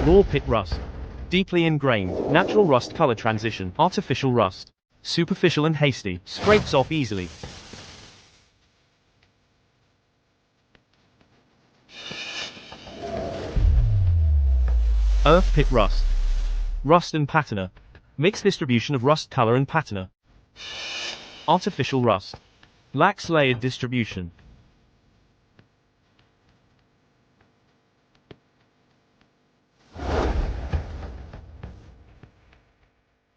Raw pit rust. Deeply ingrained, natural rust color transition. Artificial rust. Superficial and hasty, scrapes off easily. Earth pit rust. Rust and patina. Mixed distribution of rust color and patina. Artificial rust. Lacks layered distribution.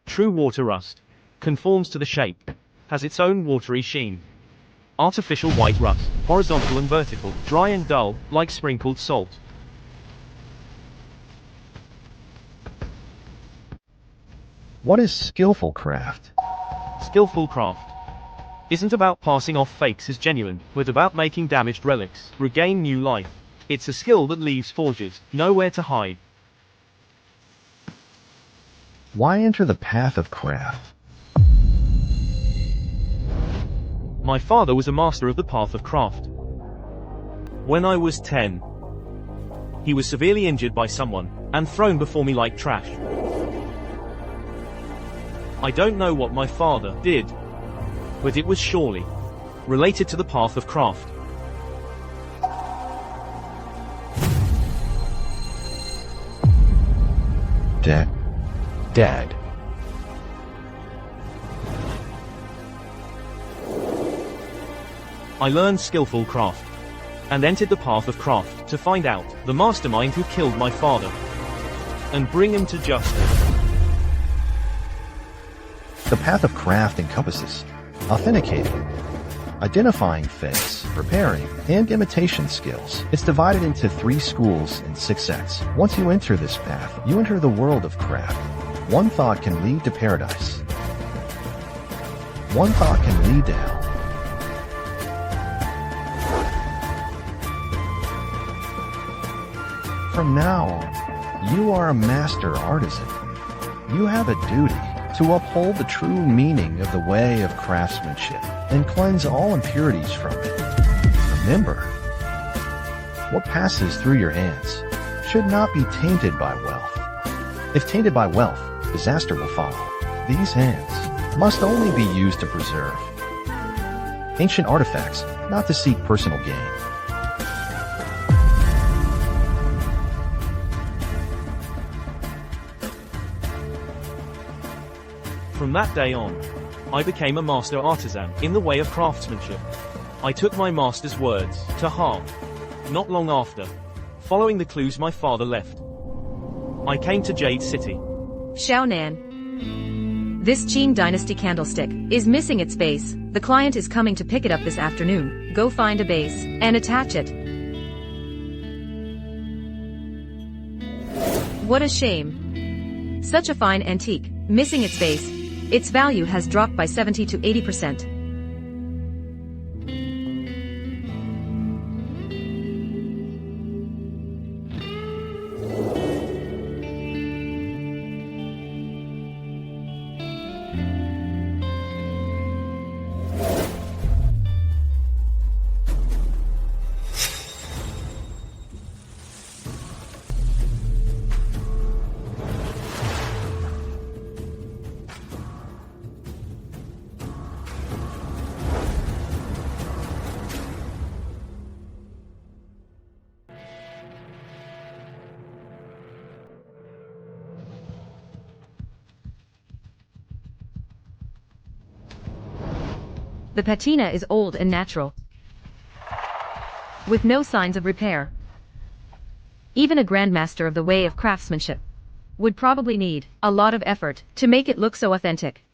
True water rust. Conforms to the shape. Has its own watery sheen. Artificial white rust. Horizontal and vertical. Dry and dull, like sprinkled salt. What is skillful craft? Skillful craft isn't about passing off fakes as genuine, but about making damaged relics regain new life. It's a skill that leaves forgers nowhere to hide. Why enter the path of craft? My father was a master of the path of craft. When I was 10, he was severely injured by someone and thrown before me like trash. I don't know what my father did, but it was surely related to the path of craft. Dad. I learned skillful craft and entered the path of craft to find out the mastermind who killed my father and bring him to justice. The path of craft encompasses authenticating, identifying fakes, preparing, and imitation skills. It's divided into 3 schools and 6 sects. Once you enter this path, you enter the world of craft. One thought can lead to paradise. One thought can lead to hell. From now on, you are a master artisan. You have a duty to uphold the true meaning of the way of craftsmanship and cleanse all impurities from it. Remember, what passes through your hands should not be tainted by wealth. If tainted by wealth, disaster will follow. These hands must only be used to preserve ancient artifacts, not to seek personal gain. From that day on, I became a master artisan in the way of craftsmanship. I took my master's words to heart. Not long after, following the clues my father left, I came to Jade City. Xiaonan. This Qing Dynasty candlestick is missing its base. The client is coming to pick it up this afternoon. Go find a base and attach it. What a shame. Such a fine antique, missing its base. Its value has dropped by 70 to 80%. The patina is old and natural, with no signs of repair. Even a grandmaster of the way of craftsmanship would probably need a lot of effort to make it look so authentic.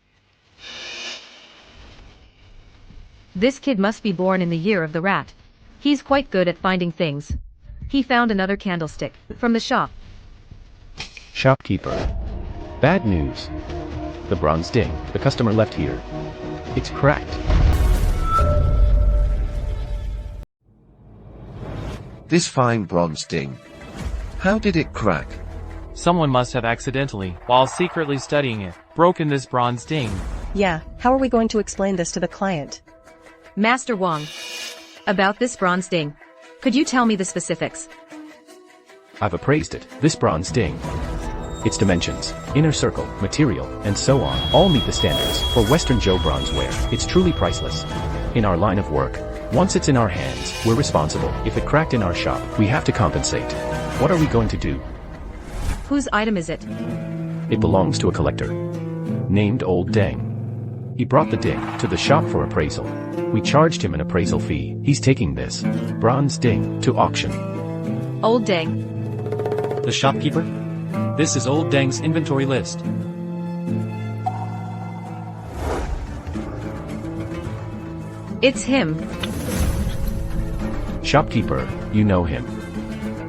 This kid must be born in the year of the rat. He's quite good at finding things. He found another candlestick from the shop. Shopkeeper. Bad news. The bronze ding the customer left here. It's cracked. This fine bronze ding. How did it crack? Someone must have accidentally, while secretly studying it, broken this bronze ding. Yeah, how are we going to explain this to the client? Master Wang. About this bronze ding. Could you tell me the specifics? I've appraised it. This bronze ding. Its dimensions, inner circle, material, and so on, all meet the standards for Western Zhou bronzeware. It's truly priceless. In our line of work, once it's in our hands, we're responsible. If it cracked in our shop, we have to compensate. What are we going to do? Whose item is it? It belongs to a collector named Old Deng. He brought the ding to the shop for appraisal. We charged him an appraisal fee. He's taking this bronze ding to auction. Old Deng. The shopkeeper? This is Old Deng's inventory list. It's him. Shopkeeper, you know him.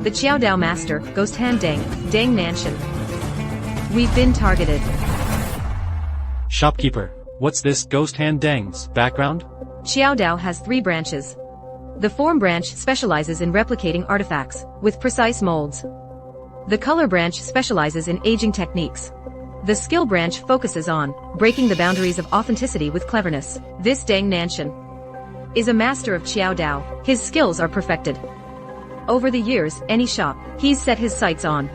The Qiaodao master, Ghost Hand Deng Mansion. We've been targeted. Shopkeeper, what's this Ghost Hand Deng's background? Qiaodao has 3 branches. The form branch specializes in replicating artifacts with precise molds. The color branch specializes in aging techniques. The skill branch focuses on breaking the boundaries of authenticity with cleverness. This Deng Nanshan is a master of Qiaodao. His skills are perfected. Over the years, any shop he's set his sights on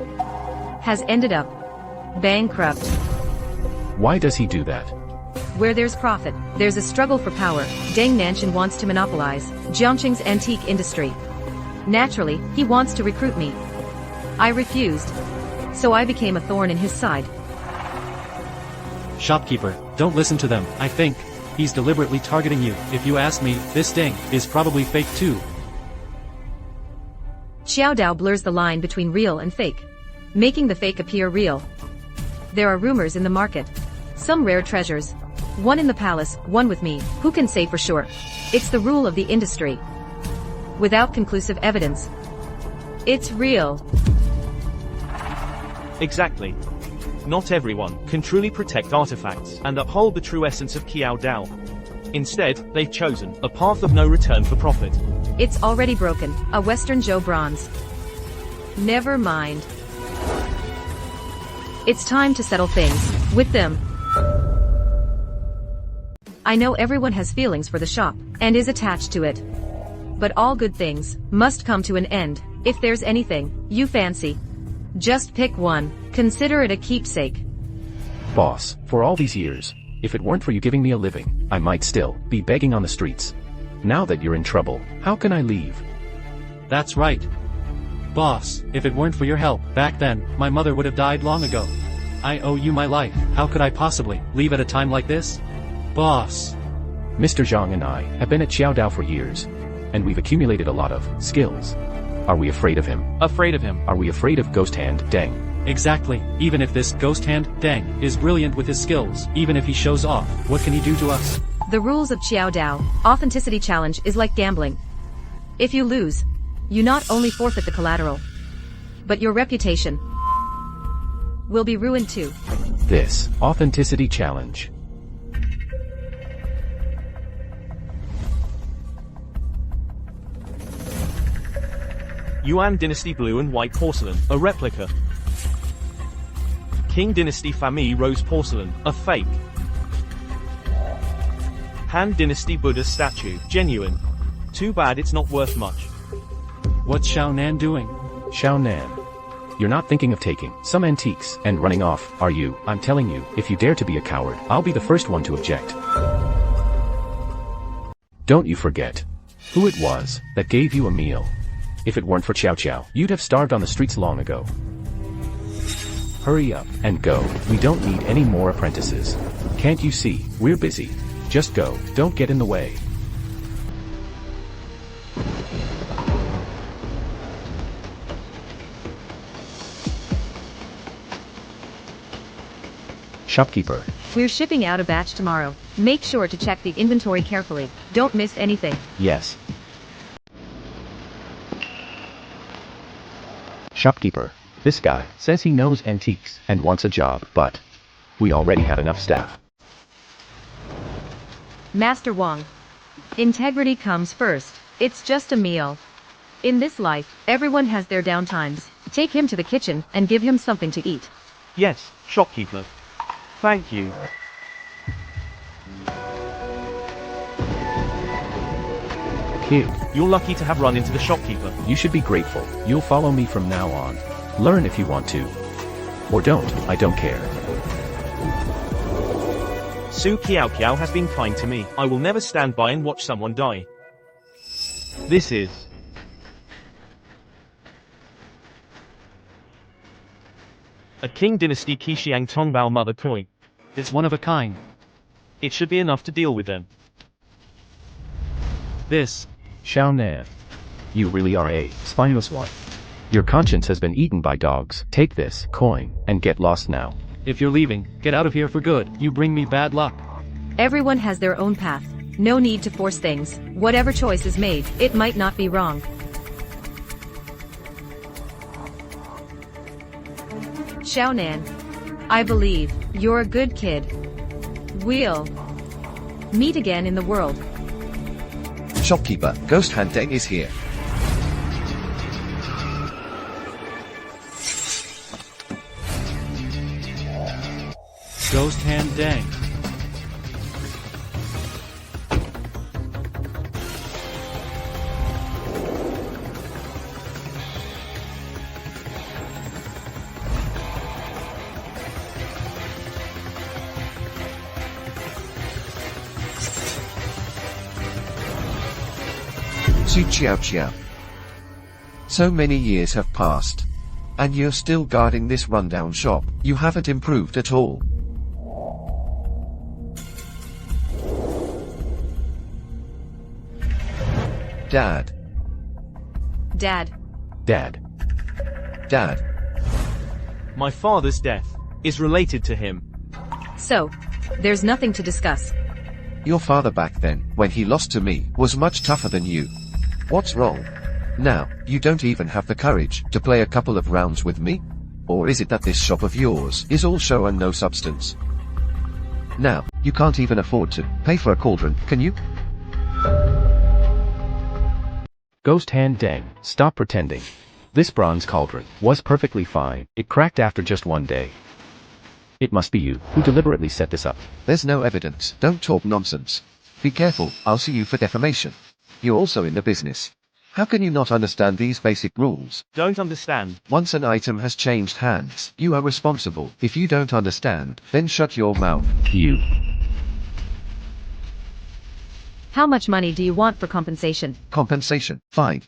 has ended up bankrupt. Why does he do that? Where there's profit, there's a struggle for power. Deng Nanshan wants to monopolize Jiangqing's antique industry. Naturally, he wants to recruit me. I refused. So I became a thorn in his side. Shopkeeper, don't listen to them. I think he's deliberately targeting you. If you ask me, this Deng is probably fake too. Qiaodao blurs the line between real and fake, making the fake appear real. There are rumors in the market. Some rare treasures. One in the palace, one with me. Who can say for sure? It's the rule of the industry. Without conclusive evidence, it's real. Exactly. Not everyone can truly protect artifacts and uphold the true essence of Qiaodao. Instead, they've chosen a path of no return for profit. It's already broken, a Western Zhou bronze. Never mind. It's time to settle things with them. I know everyone has feelings for the shop and is attached to it. But all good things must come to an end. If there's anything you fancy, just pick one. Consider it a keepsake. Boss, for all these years, if it weren't for you giving me a living, I might still be begging on the streets. Now that you're in trouble, how can I leave? That's right. Boss, if it weren't for your help back then, my mother would have died long ago. I owe you my life. How could I possibly leave at a time like this? Boss. Mr. Zhang and I have been at Qiaodao for years, and we've accumulated a lot of skills. Are we afraid of him? Afraid of him? Are we afraid of Ghost Hand Deng? Exactly. Even if this Ghost Hand Deng is brilliant with his skills, even if he shows off, what can he do to us? The rules of Qiaodao authenticity challenge is like gambling. If you lose, you not only forfeit the collateral, but your reputation will be ruined too. This authenticity challenge. Yuan Dynasty blue and white porcelain, a replica. Qing Dynasty Famille rose porcelain, a fake. Han Dynasty Buddha statue, genuine. Too bad it's not worth much. What's Xiao Nan doing? Xiao Nan. You're not thinking of taking some antiques and running off, are you? I'm telling you, if you dare to be a coward, I'll be the first one to object. Don't you forget who it was that gave you a meal. If it weren't for Qiao Qiao, you'd have starved on the streets long ago. Hurry up and go. We don't need any more apprentices. Can't you see? We're busy. Just go. Don't get in the way. Shopkeeper. We're shipping out a batch tomorrow. Make sure to check the inventory carefully. Don't miss anything. Yes. Shopkeeper. This guy says he knows antiques and wants a job, but we already have enough staff. Master Wang. Integrity comes first. It's just a meal. In this life, everyone has their downtimes. Take him to the kitchen and give him something to eat. Yes, shopkeeper. Thank you. kid. You're lucky to have run into the shopkeeper. You should be grateful. You'll follow me from now on. Learn if you want to. Or don't, I don't care. Su Kiao Kiao has been kind to me. I will never stand by and watch someone die. This is a King Dynasty Qixiang Tongbao mother coin. It's one of a kind. It should be enough to deal with them. This. Xiaonan. You really are a spineless one. Your conscience has been eaten by dogs. Take this coin and get lost now. If you're leaving, get out of here for good. You bring me bad luck. Everyone has their own path. No need to force things. Whatever choice is made, it might not be wrong. Xiaonan, I believe you're a good kid. We'll meet again in the world. Shopkeeper, Ghost Hand Deng is here. Ghost Hand Deng. Su Chiao Chiao. So many years have passed. And you're still guarding this rundown shop. You haven't improved at all. Dad. Dad. Dad. Dad. My father's death is related to him. So, there's nothing to discuss. Your father back then, when he lost to me, was much tougher than you. What's wrong? Now, you don't even have the courage to play a couple of rounds with me? Or is it that this shop of yours is all show and no substance? Now, you can't even afford to pay for a cauldron, can you? Ghost Hand Deng, stop pretending. This bronze cauldron was perfectly fine. It cracked after just one day. It must be you who deliberately set this up. There's no evidence. Don't talk nonsense. Be careful, I'll sue you for defamation. You're also in the business. How can you not understand these basic rules? Don't understand. Once an item has changed hands, you are responsible. If you don't understand, then shut your mouth. You. How much money do you want for compensation? Compensation. Fine.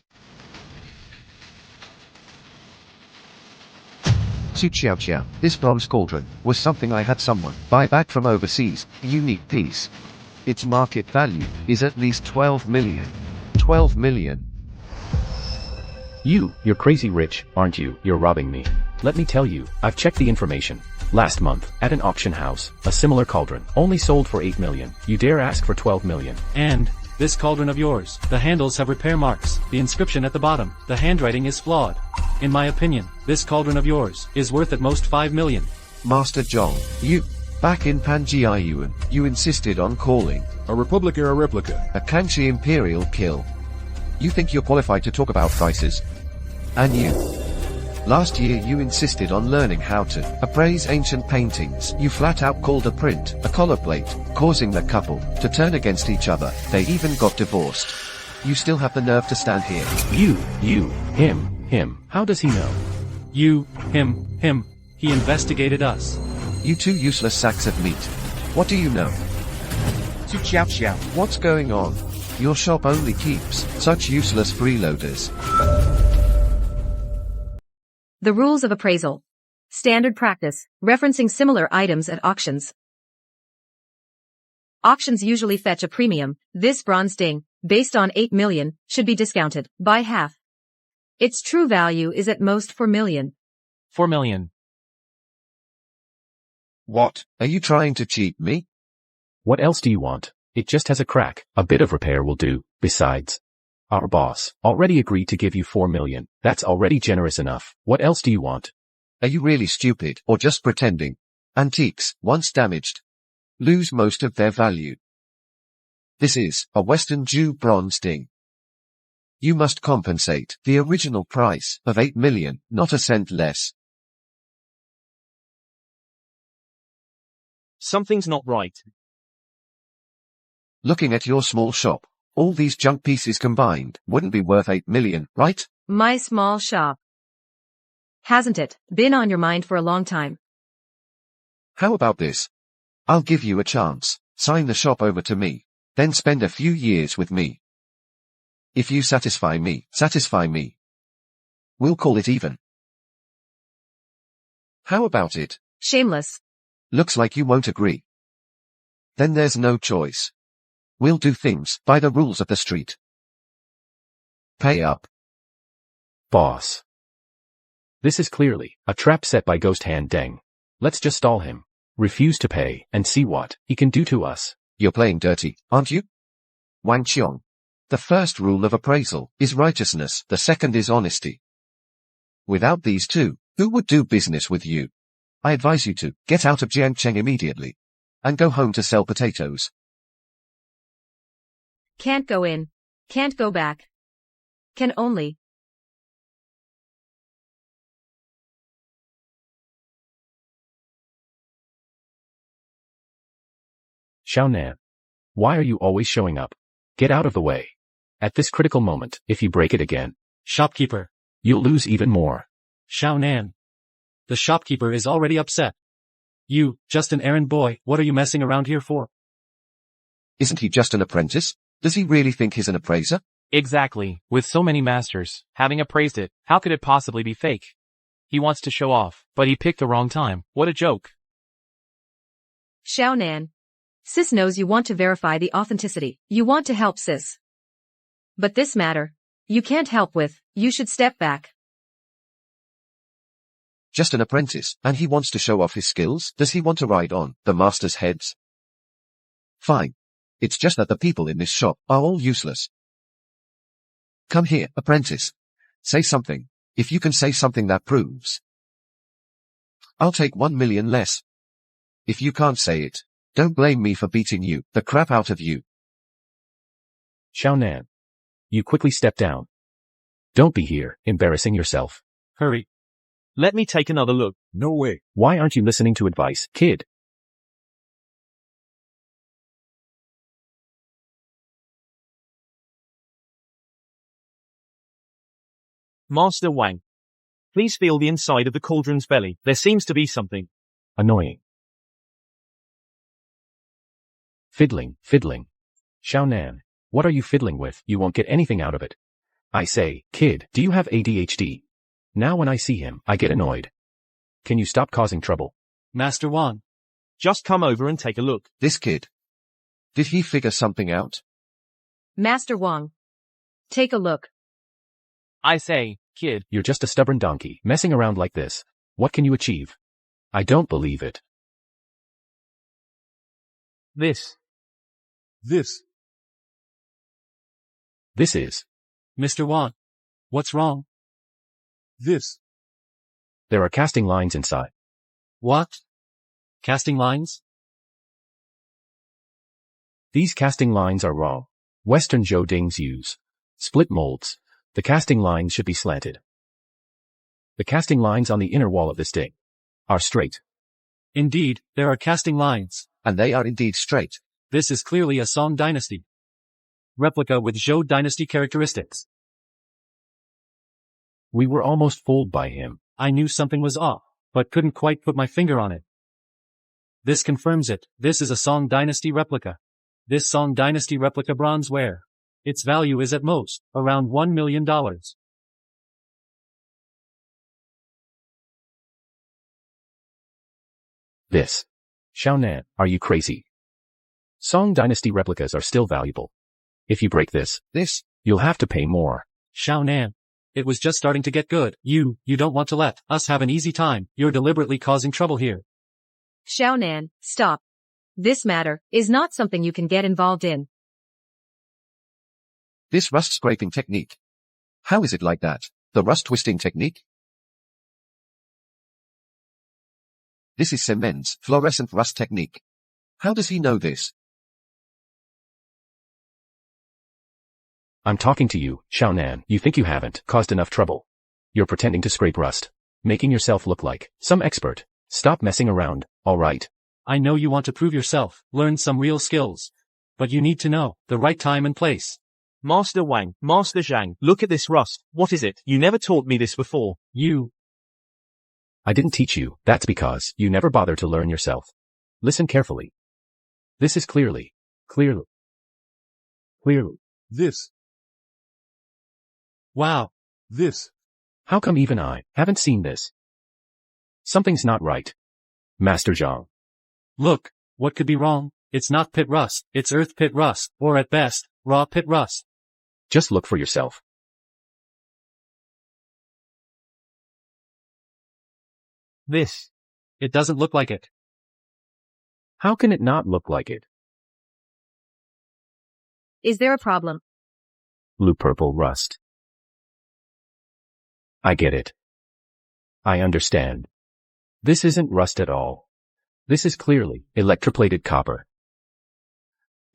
Su Chiao Chiao, this bronze cauldron was something I had someone buy back from overseas. A unique piece. Its market value is at least 12 million. 12 million. You're crazy rich, aren't you? You're robbing me. Let me tell you, I've checked the information. Last month, at an auction house, a similar cauldron only sold for 8 million. You dare ask for 12 million. And this cauldron of yours, the handles have repair marks, the inscription at the bottom, the handwriting is flawed. In my opinion, this cauldron of yours is worth at most 5 million. Master Zhou, you. Back in Panjiayuan, you insisted on calling A replica. a Kanchi Imperial kill. You think you're qualified to talk about prices? And you. Last year you insisted on learning how to appraise ancient paintings. You flat out called a print a collar plate, causing the couple to turn against each other. They even got divorced. You still have the nerve to stand here. Him. How does he know? Him. He investigated us. You two useless sacks of meat. What do you know? Su Chiao Chiao. What's going on? Your shop only keeps such useless freeloaders. The rules of appraisal. Standard practice, referencing similar items at auctions. Auctions usually fetch a premium. This bronze ding, based on 8 million, should be discounted by half. Its true value is at most 4 million. 4 million. What? Are you trying to cheat me? What else do you want? It just has a crack. A bit of repair will do. Besides, our boss already agreed to give you 4 million. That's already generous enough. What else do you want? Are you really stupid, or just pretending? Antiques, once damaged, lose most of their value. This is a Western Zhou bronze ding. You must compensate the original price of 8 million, not a cent less. Something's not right. Looking at your small shop, All these junk pieces combined wouldn't be worth 8 million, right? My small shop. Hasn't it been on your mind for a long time? How about this? I'll give you a chance. Sign the shop over to me. Then spend a few years with me. If you satisfy me. We'll call it even. How about it? Shameless. Looks like you won't agree. Then there's no choice. We'll do things by the rules of the street. Pay up. Boss. This is clearly a trap set by Ghost Hand Deng. Let's just stall him. Refuse to pay and see what he can do to us. You're playing dirty, aren't you? Wang Qiong. The first rule of appraisal is righteousness, the second is honesty. Without these two, who would do business with you? I advise you to get out of Jiangcheng immediately. And go home to sell potatoes. Can't go in. Can't go back. Can only. Xiaonan. Why are you always showing up? Get out of the way. At this critical moment, if you break it again, Shopkeeper. you'll lose even more. Xiaonan. The shopkeeper is already upset. You, just an errand boy, what are you messing around here for? Isn't he just an apprentice? Does he really think he's an appraiser? Exactly. With so many masters having appraised it, how could it possibly be fake? He wants to show off, but he picked the wrong time. What a joke. Xiaonan. Sis knows you want to verify the authenticity. You want to help Sis. But this matter, you can't help with, you should step back. Just an apprentice, and he wants to show off his skills? Does he want to ride on the master's heads? Fine. It's just that the people in this shop are all useless. Come here, apprentice. Say something. If you can say something that proves. I'll take 1 million less. If you can't say it, don't blame me for beating the crap out of you. Xiaonan. You quickly step down. Don't be here, embarrassing yourself. Hurry. Let me take another look. No way. Why aren't you listening to advice, kid? Master Wang. Please feel the inside of the cauldron's belly. There seems to be something. Annoying. Fiddling. Xiaonan. What are you fiddling with? You won't get anything out of it. I say, kid, do you have ADHD? Now when I see him, I get annoyed. Can you stop causing trouble? Master Wang. Just come over and take a look. This kid. Did he figure something out? Master Wang. Take a look. I say, kid. You're just a stubborn donkey, messing around like this. What can you achieve? I don't believe it. This. This. This is. Mr. Wang. What's wrong? This. There are casting lines inside. What? Casting lines? These casting lines are wrong. Western Zhou dings use split molds. The casting lines should be slanted. The casting lines on the inner wall of this ding are straight. Indeed, there are casting lines. And they are indeed straight. This is clearly a Song Dynasty replica with Zhou Dynasty characteristics. We were almost fooled by him. I knew something was off, but couldn't quite put my finger on it. This confirms it. This is a Song Dynasty replica. This Song Dynasty replica bronzeware. Its value is at most around $1 million. This. Xiaonan, are you crazy? Song Dynasty replicas are still valuable. If you break this, you'll have to pay more. Xiaonan. It was just starting to get good. You don't want to let us have an easy time. You're deliberately causing trouble here. Xiaonan, stop. This matter is not something you can get involved in. This rust scraping technique. How is it like that? The rust twisting technique? This is Semen's fluorescent rust technique. How does he know this? I'm talking to you, Xiaonan. You think you haven't caused enough trouble. You're pretending to scrape rust, making yourself look like some expert. Stop messing around, alright? I know you want to prove yourself, learn some real skills. But you need to know the right time and place. Master Wang, Master Zhang, look at this rust. What is it? You never taught me this before. I didn't teach you, that's because you never bother to learn yourself. Listen carefully. This is clearly. This. Wow. This. How come even I haven't seen this? Something's not right. Master Zhang. Look, what could be wrong? It's not pit rust, it's earth pit rust, or at best, raw pit rust. Just look for yourself. This. It doesn't look like it. How can it not look like it? Is there a problem? Blue-purple rust. I get it. I understand. This isn't rust at all. This is clearly electroplated copper.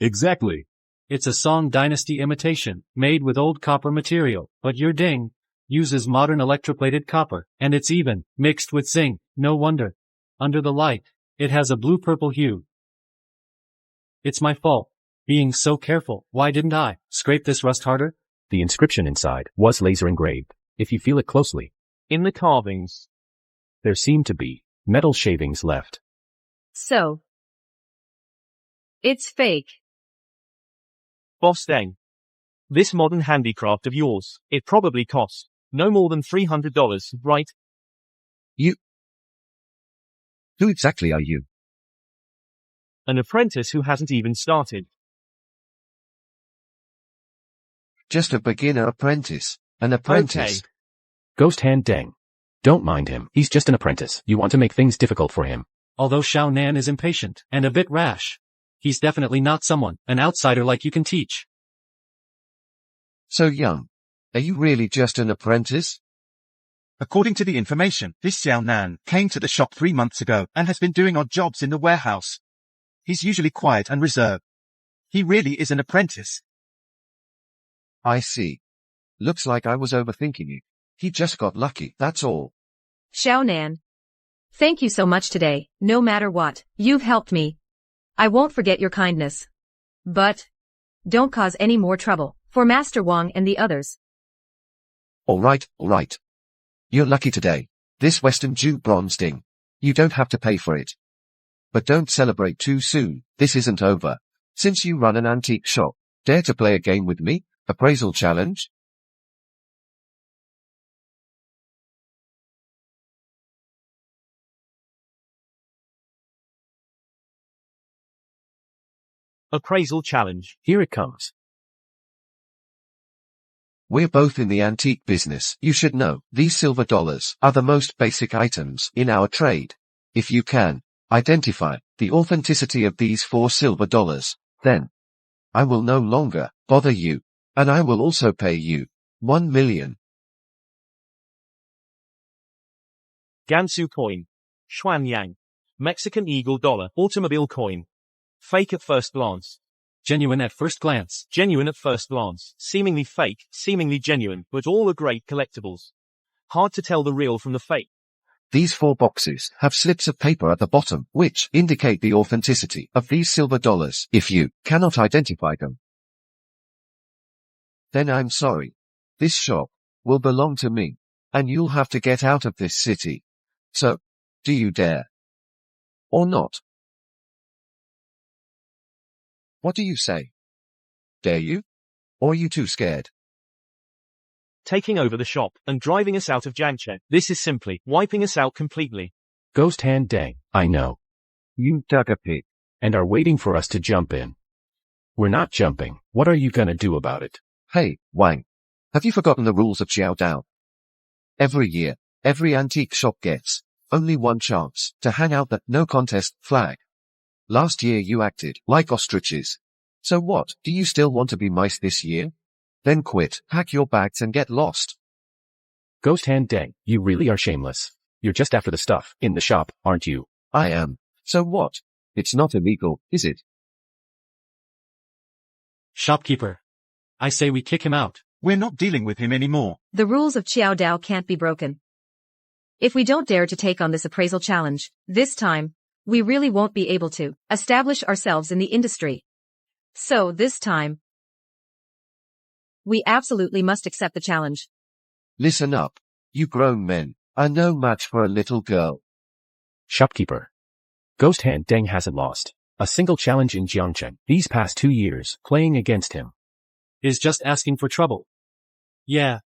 Exactly. It's a Song Dynasty imitation, made with old copper material, but your ding uses modern electroplated copper, and it's even mixed with zinc. No wonder. Under the light, it has a blue-purple hue. It's my fault. Being so careful, why didn't I scrape this rust harder? The inscription inside was laser engraved. If you feel it closely, In the carvings. there seem to be metal shavings left. So. It's fake. Boss Deng. This modern handicraft of yours, it probably cost no more than $300, right? Who exactly are you? An apprentice who hasn't even started. Just a beginner apprentice. An apprentice. Okay. Ghost Hand Deng. Don't mind him, he's just an apprentice. You want to make things difficult for him. Although Xiao Nan is impatient and a bit rash, he's definitely not someone, an outsider like you can teach. So young. Are you really just an apprentice? According to the information, this Xiao Nan came to the shop 3 months ago and has been doing odd jobs in the warehouse. He's usually quiet and reserved. He really is an apprentice. I see. Looks like I was overthinking it. He just got lucky, that's all. Xiao Nan. Thank you so much today, no matter what. You've helped me. I won't forget your kindness. But don't cause any more trouble for Master Wang and the others. Alright. You're lucky today. This Western Zhou bronze ding. You don't have to pay for it. But don't celebrate too soon, this isn't over. Since you run an antique shop, dare to play a game with me? Appraisal challenge? Appraisal challenge. Here it comes. We're both in the antique business. You should know, these silver dollars are the most basic items in our trade. If you can identify the authenticity of these 4 silver dollars, then I will no longer bother you, and I will also pay you 1 million. Gansu coin. Xuanyang. Mexican eagle dollar. Automobile coin. Fake at first glance. Genuine at first glance. Genuine at first glance. Seemingly fake, seemingly genuine, but all are great collectibles. Hard to tell the real from the fake. These 4 boxes have slips of paper at the bottom, which indicate the authenticity of these silver dollars. If you cannot identify them, then I'm sorry. This shop will belong to me, and you'll have to get out of this city. So, do you dare? Or not? What do you say? Dare you? Or are you too scared? Taking over the shop and driving us out of Jiangche. This is simply wiping us out completely. Ghost Hand Deng. I know. You dug a pit. And are waiting for us to jump in. We're not jumping. What are you gonna do about it? Hey, Wang. Have you forgotten the rules of Xiao Dao? Every year, every antique shop gets only one chance to hang out the no contest flag. Last year you acted like ostriches. So what, do you still want to be mice this year? Then quit, pack your bags and get lost. Ghost Hand Deng, you really are shameless. You're just after the stuff in the shop, aren't you? I am. So what? It's not illegal, is it? Shopkeeper. I say we kick him out. We're not dealing with him anymore. The rules of Qiao Dao can't be broken. If we don't dare to take on this appraisal challenge, this time, we really won't be able to establish ourselves in the industry. So this time, We absolutely must accept the challenge. Listen up. You grown men are no match for a little girl. Shopkeeper. Ghost Hand Deng hasn't lost a single challenge in Jiangcheng these past 2 years playing against him. Is just asking for trouble. Yeah.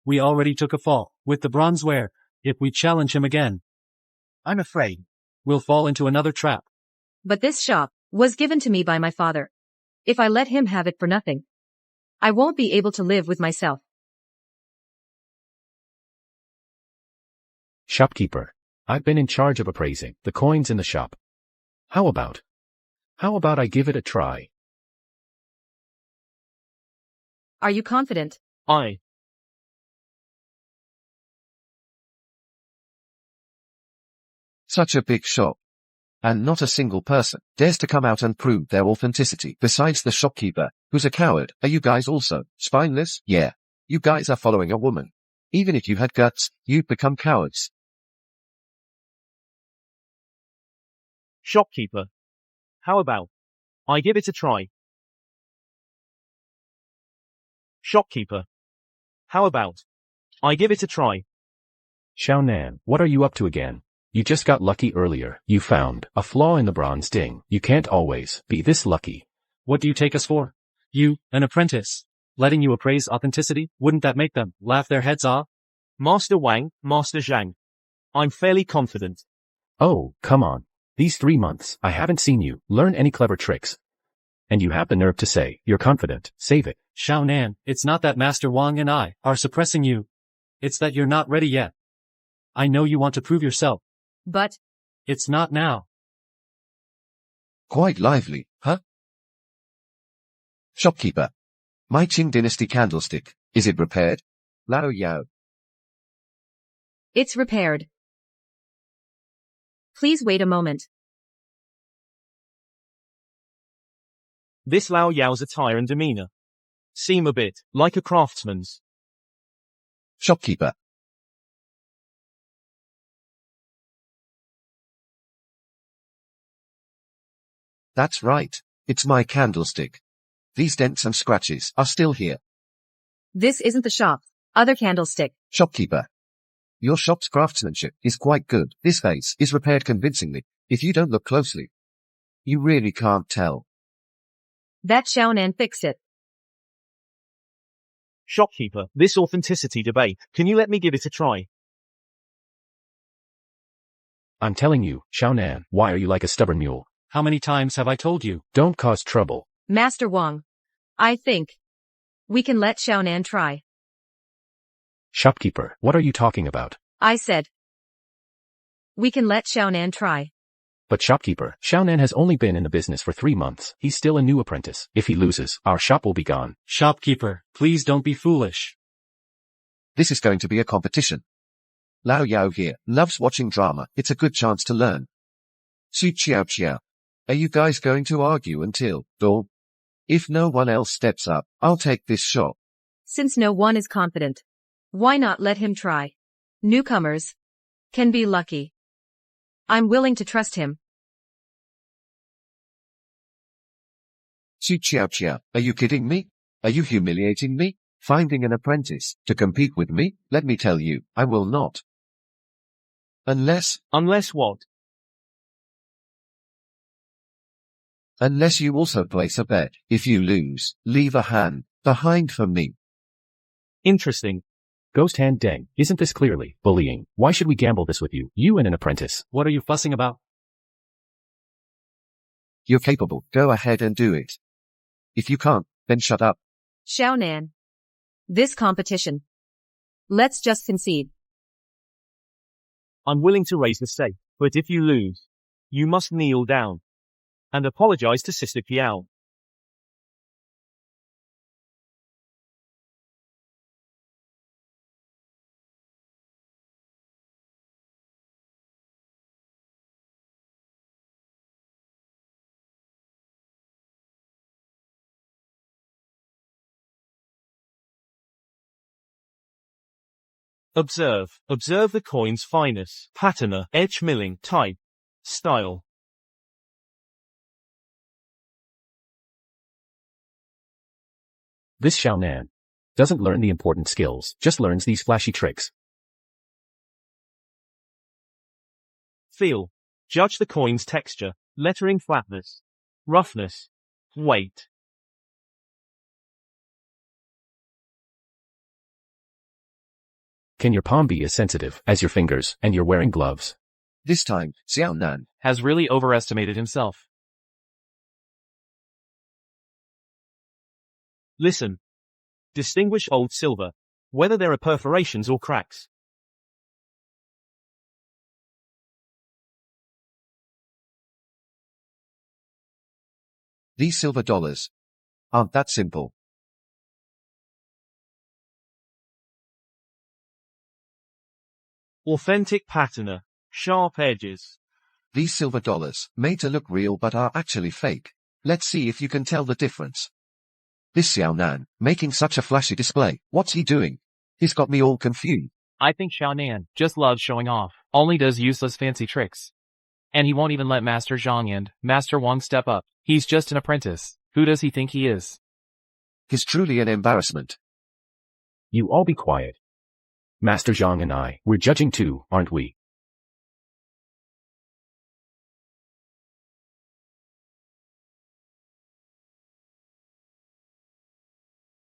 We already took a fall with the bronzeware. If we challenge him again, I'm afraid. we'll fall into another trap. But this shop was given to me by my father. If I let him have it for nothing, I won't be able to live with myself. Shopkeeper. I've been in charge of appraising the coins in the shop. How about I give it a try? Are you confident? Such a big shop. And not a single person dares to come out and prove their authenticity besides the shopkeeper, who's a coward. Are you guys also spineless? Yeah. You guys are following a woman. Even if you had guts, you'd become cowards. Shopkeeper. How about I give it a try? Shopkeeper. How about I give it a try? Xiaonan, what are you up to again? You just got lucky earlier. You found a flaw in the bronze ding. You can't always be this lucky. What do you take us for? You, an apprentice. Letting you appraise authenticity, wouldn't that make them laugh their heads off? Master Wang, Master Zhang. I'm fairly confident. Oh, come on. These 3 months, I haven't seen you learn any clever tricks. And you have the nerve to say you're confident. Save it. Xiaonan, it's not that Master Wang and I are suppressing you. It's that you're not ready yet. I know you want to prove yourself. But It's not now. Quite lively, huh? Shopkeeper. My Qing Dynasty candlestick, is it repaired? Lao Yao. it's repaired. Please wait a moment. This Lao Yao's attire and demeanor seem a bit like a craftsman's. Shopkeeper. That's right. It's my candlestick. These dents and scratches are still here. This isn't the shop. Other candlestick. Shopkeeper. Your shop's craftsmanship is quite good. This vase is repaired convincingly. If you don't look closely, you really can't tell. That Xiaonan fixed it. Shopkeeper, this authenticity debate, can you let me give it a try? I'm telling you, Xiaonan, why are you like a stubborn mule? How many times have I told you? Don't cause trouble. Master Wang. I think we can let Xiaonan try. Shopkeeper, what are you talking about? I said we can let Xiaonan try. But shopkeeper, Xiaonan has only been in the business for 3 months. He's still a new apprentice. If he loses, our shop will be gone. Shopkeeper, please don't be foolish. This is going to be a competition. Lao Yao here loves watching drama. It's a good chance to learn. Su Chiao Chiao. Are you guys going to argue until dawn? If no one else steps up, I'll take this shop. Since no one is confident, why not let him try? Newcomers can be lucky. I'm willing to trust him. Su Chiao Chiao, are you kidding me? Are you humiliating me? Finding an apprentice to compete with me? Let me tell you, I will not. Unless what? Unless you also place a bet. If you lose, leave a hand behind for me. Interesting. Ghost Hand Deng, isn't this clearly bullying? Why should we gamble this with you? You and an apprentice. What are you fussing about? You're capable. Go ahead and do it. If you can't, then shut up. Xiaonan. This competition. Let's just concede. I'm willing to raise the stake, but if you lose, you must kneel down and apologize to Sister Kiao. Observe the coin's fineness, patina, edge milling, type, style. This Xiaonan. Doesn't learn the important skills, just learns these flashy tricks. Feel. Judge the coin's texture, lettering flatness, roughness, weight. Can your palm be as sensitive as your fingers, and you're wearing gloves? This time, Xiao Nan Has really overestimated himself. Listen. Distinguish old silver, whether there are perforations or cracks. These silver dollars aren't that simple. Authentic patina, sharp edges. These silver dollars, made to look real but are actually fake. Let's see if you can tell the difference. This Xiao Nan, making such a flashy display, what's he doing? He's got me all confused. I think Xiaonan just loves showing off, only does useless fancy tricks. And he won't even let Master Zhang and Master Wang step up. He's just an apprentice. Who does he think he is? He's truly an embarrassment. You all be quiet. Master Zhang and I, we're judging too, aren't we?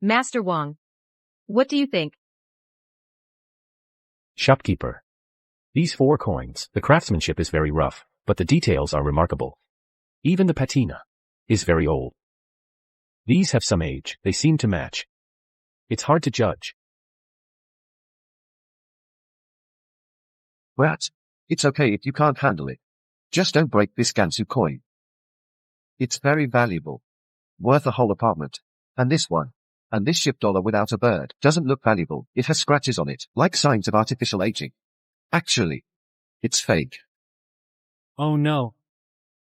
Master Wang. What do you think? Shopkeeper. These 4 coins, the craftsmanship is very rough, but the details are remarkable. Even the patina is very old. These have some age, they seem to match. It's hard to judge. But it's okay if you can't handle it. Just don't break this Gansu coin. It's very valuable. Worth a whole apartment. And this one. And this ship dollar without a bird doesn't look valuable. It has scratches on it, like signs of artificial aging. Actually, it's fake. Oh no.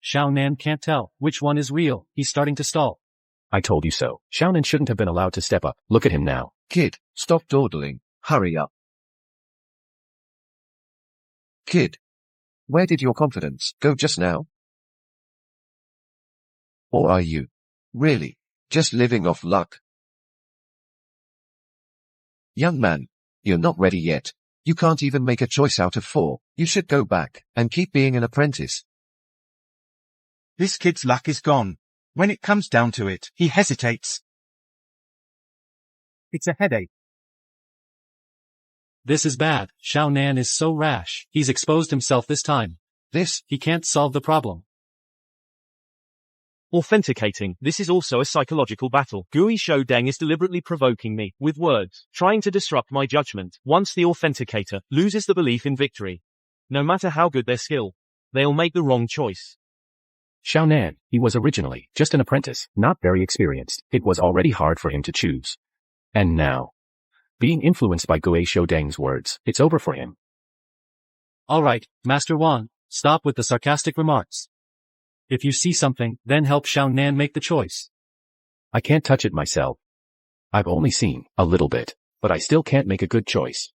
Xiaonan can't tell which one is real. He's starting to stall. I told you so. Xiaonan shouldn't have been allowed to step up. Look at him now. Kid, stop dawdling. Hurry up. Kid, where did your confidence go just now? Or are you, really, just living off luck? Young man, you're not ready yet. You can't even make a choice out of 4. You should go back and keep being an apprentice. This kid's luck is gone. When it comes down to it, he hesitates. It's a headache. This is bad. Xiaonan is so rash. He's exposed himself this time. He can't solve the problem. Authenticating. This is also a psychological battle. Gui Shou Deng is deliberately provoking me, with words, trying to disrupt my judgment. Once the authenticator loses the belief in victory, no matter how good their skill, they'll make the wrong choice. Xiaonan, he was originally just an apprentice, not very experienced. It was already hard for him to choose. And now, being influenced by Gui Shou Deng's words, it's over for him. Alright, Master Wang, stop with the sarcastic remarks. If you see something, then help Xiaonan make the choice. I can't touch it myself. I've only seen a little bit, but I still can't make a good choice.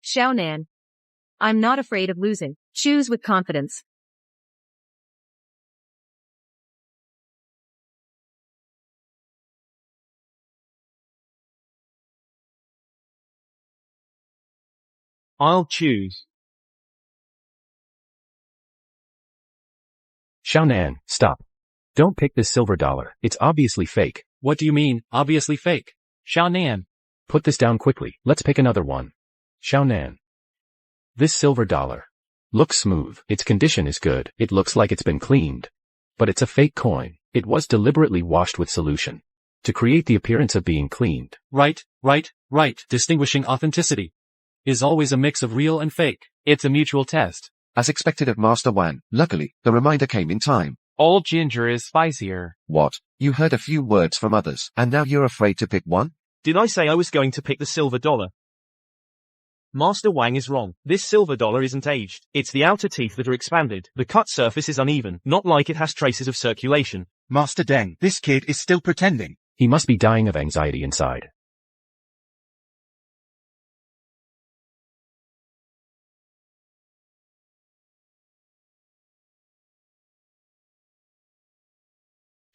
Xiaonan. I'm not afraid of losing. Choose with confidence. I'll choose. Xiaonan, stop. Don't pick this silver dollar. It's obviously fake. What do you mean, obviously fake? Xiaonan. Put this down quickly. Let's pick another one. Xiaonan. This silver dollar looks smooth. Its condition is good. It looks like it's been cleaned. But it's a fake coin. It was deliberately washed with solution to create the appearance of being cleaned. Right. Distinguishing authenticity is always a mix of real and fake. It's a mutual test. As expected of Master Wan, luckily, the reminder came in time. Old ginger is spicier. What? You heard a few words from others, and now you're afraid to pick one? Did I say I was going to pick the silver dollar? Master Wang is wrong. This silver dollar isn't aged. It's the outer teeth that are expanded. The cut surface is uneven, not like it has traces of circulation. Master Deng, this kid is still pretending. He must be dying of anxiety inside.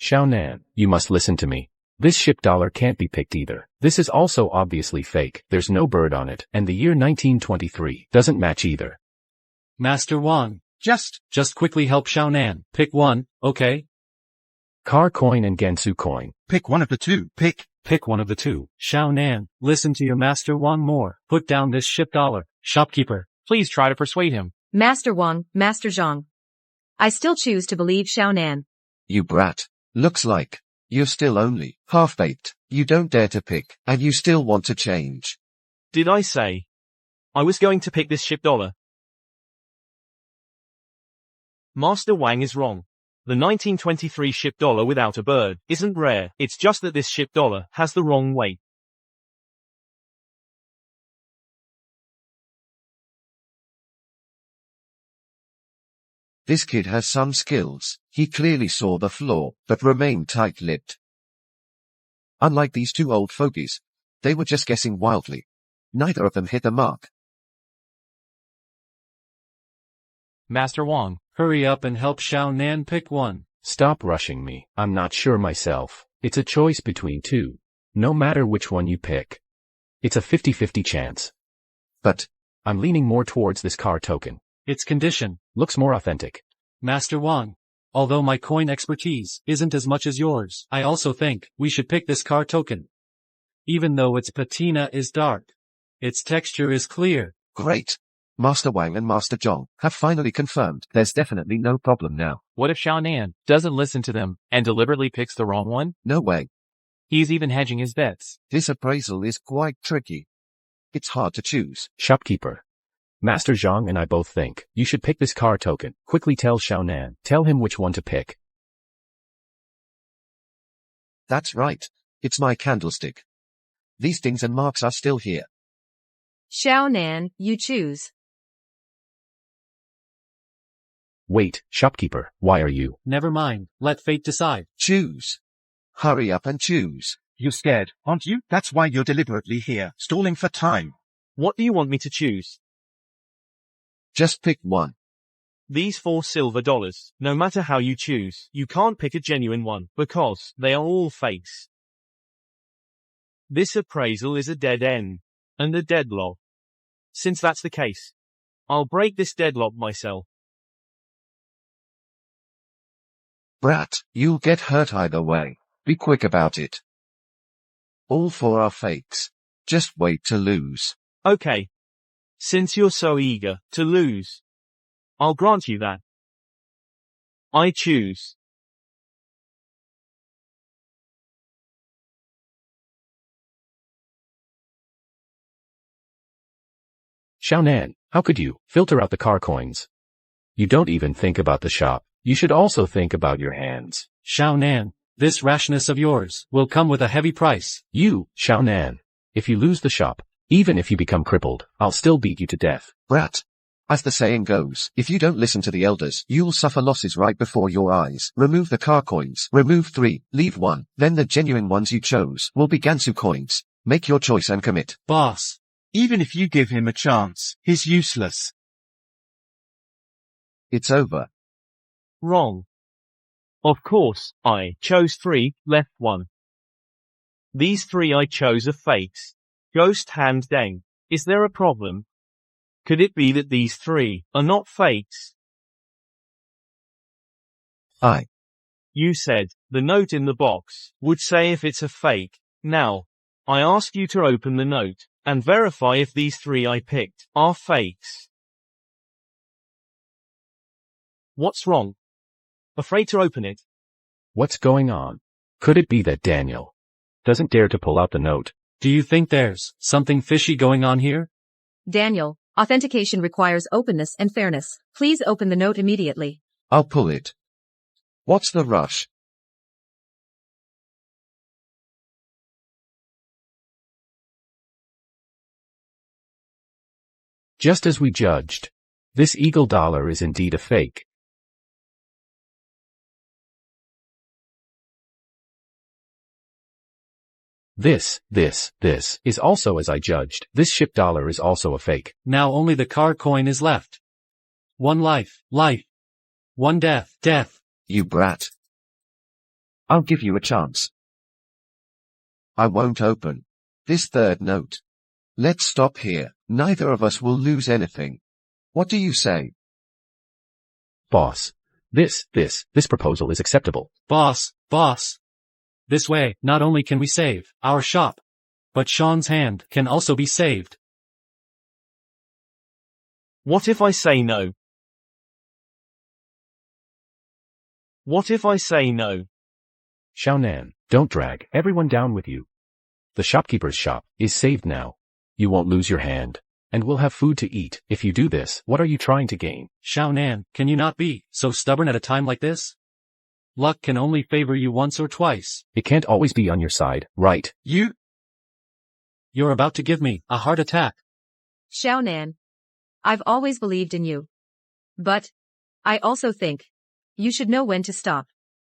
Xiaonan, you must listen to me. This ship dollar can't be picked either. This is also obviously fake. There's no bird on it, and the year 1923 doesn't match either. Master Wang, Just quickly help Xiaonan. Pick one, okay? Car coin and Gansu coin. pick one of the two. Pick one of the two. Xiaonan, listen to your Master Wang more. Put down this ship dollar. Shopkeeper, Please try to persuade him. Master Wang, Master Zhang. I still choose to believe Xiaonan. You brat. Looks like you're still only half-baked. You don't dare to pick, and you still want to change. Did I say I was going to pick this ship dollar? Master Wang is wrong. The 1923 ship dollar without a bird isn't rare, it's just that this ship dollar has the wrong weight. This kid has some skills. He clearly saw the flaw, but remained tight-lipped. Unlike these two old fogies, they were just guessing wildly. Neither of them hit the mark. Master Wang, hurry up and help Xiaonan pick one. Stop rushing me. I'm not sure myself. It's a choice between two. No matter which one you pick. It's a 50-50 chance. But I'm leaning more towards this car token. Its condition. Looks more authentic. Master Wang, although my coin expertise isn't as much as yours, I also think we should pick this car token. Even though its patina is dark, its texture is clear. great. Master Wang and Master Zhong have finally confirmed there's definitely no problem now. what if Xiaonan doesn't listen to them and deliberately picks the wrong one? No way. He's even hedging his bets. This appraisal is quite tricky. It's hard to choose. Shopkeeper. Master Zhang and I both think you should pick this car token. Quickly tell Xiaonan. Tell him which one to pick. That's right. It's my candlestick. These dings and marks are still here. Xiaonan, you choose. Wait, shopkeeper, why are you? Never mind, let fate decide. Choose. Hurry up and choose. You're scared, aren't you? That's why you're deliberately here, stalling for time. What do you want me to choose? Just pick one. These 4 silver dollars. No matter how you choose, you can't pick a genuine one, because they are all fakes. This appraisal is a dead end. And a deadlock. Since that's the case, I'll break this deadlock myself. Brat, you'll get hurt either way. Be quick about it. All 4 are fakes. Just wait to lose. Okay. Since you're so eager to lose, I'll grant you that. I choose. Xiaonan, how could you filter out the car coins? You don't even think about the shop. You should also think about your hands. Xiaonan, this rashness of yours will come with a heavy price. You, Xiaonan. If you lose the shop, even if you become crippled, I'll still beat you to death. Brat. As the saying goes, if you don't listen to the elders, you'll suffer losses right before your eyes. Remove the car coins. Remove 3, leave 1. Then the genuine ones you chose will be Gansu coins. Make your choice and commit. Boss. Even if you give him a chance, he's useless. It's over. Wrong. Of course, I chose 3, left 1. These 3 I chose are fakes. Ghost hand dang. Is there a problem? Could it be that these 3 are not fakes? You said, the note in the box would say if it's a fake. Now, I ask you to open the note and verify if these 3 I picked are fakes. What's wrong? Afraid to open it? What's going on? Could it be that Daniel doesn't dare to pull out the note? Do you think there's something fishy going on here? Daniel, authentication requires openness and fairness. Please open the note immediately. I'll pull it. What's the rush? Just as we judged. This eagle dollar is indeed a fake. This is also as I judged. This ship dollar is also a fake. Now only the car coin is left. 1 life. 1 death. You brat. I'll give you a chance. I won't open this third note. Let's stop here. Neither of us will lose anything. What do you say? Boss. This proposal is acceptable. Boss. This way, not only can we save our shop, but Sean's hand can also be saved. What if I say no? What if I say no? Xiaonan, don't drag everyone down with you. The shopkeeper's shop is saved now. You won't lose your hand, and we'll have food to eat. If you do this, what are you trying to gain? Xiaonan, can you not be so stubborn at a time like this? Luck can only favor you once or twice. It can't always be on your side, right? You're about to give me a heart attack. Xiaonan, I've always believed in you. But I also think you should know when to stop.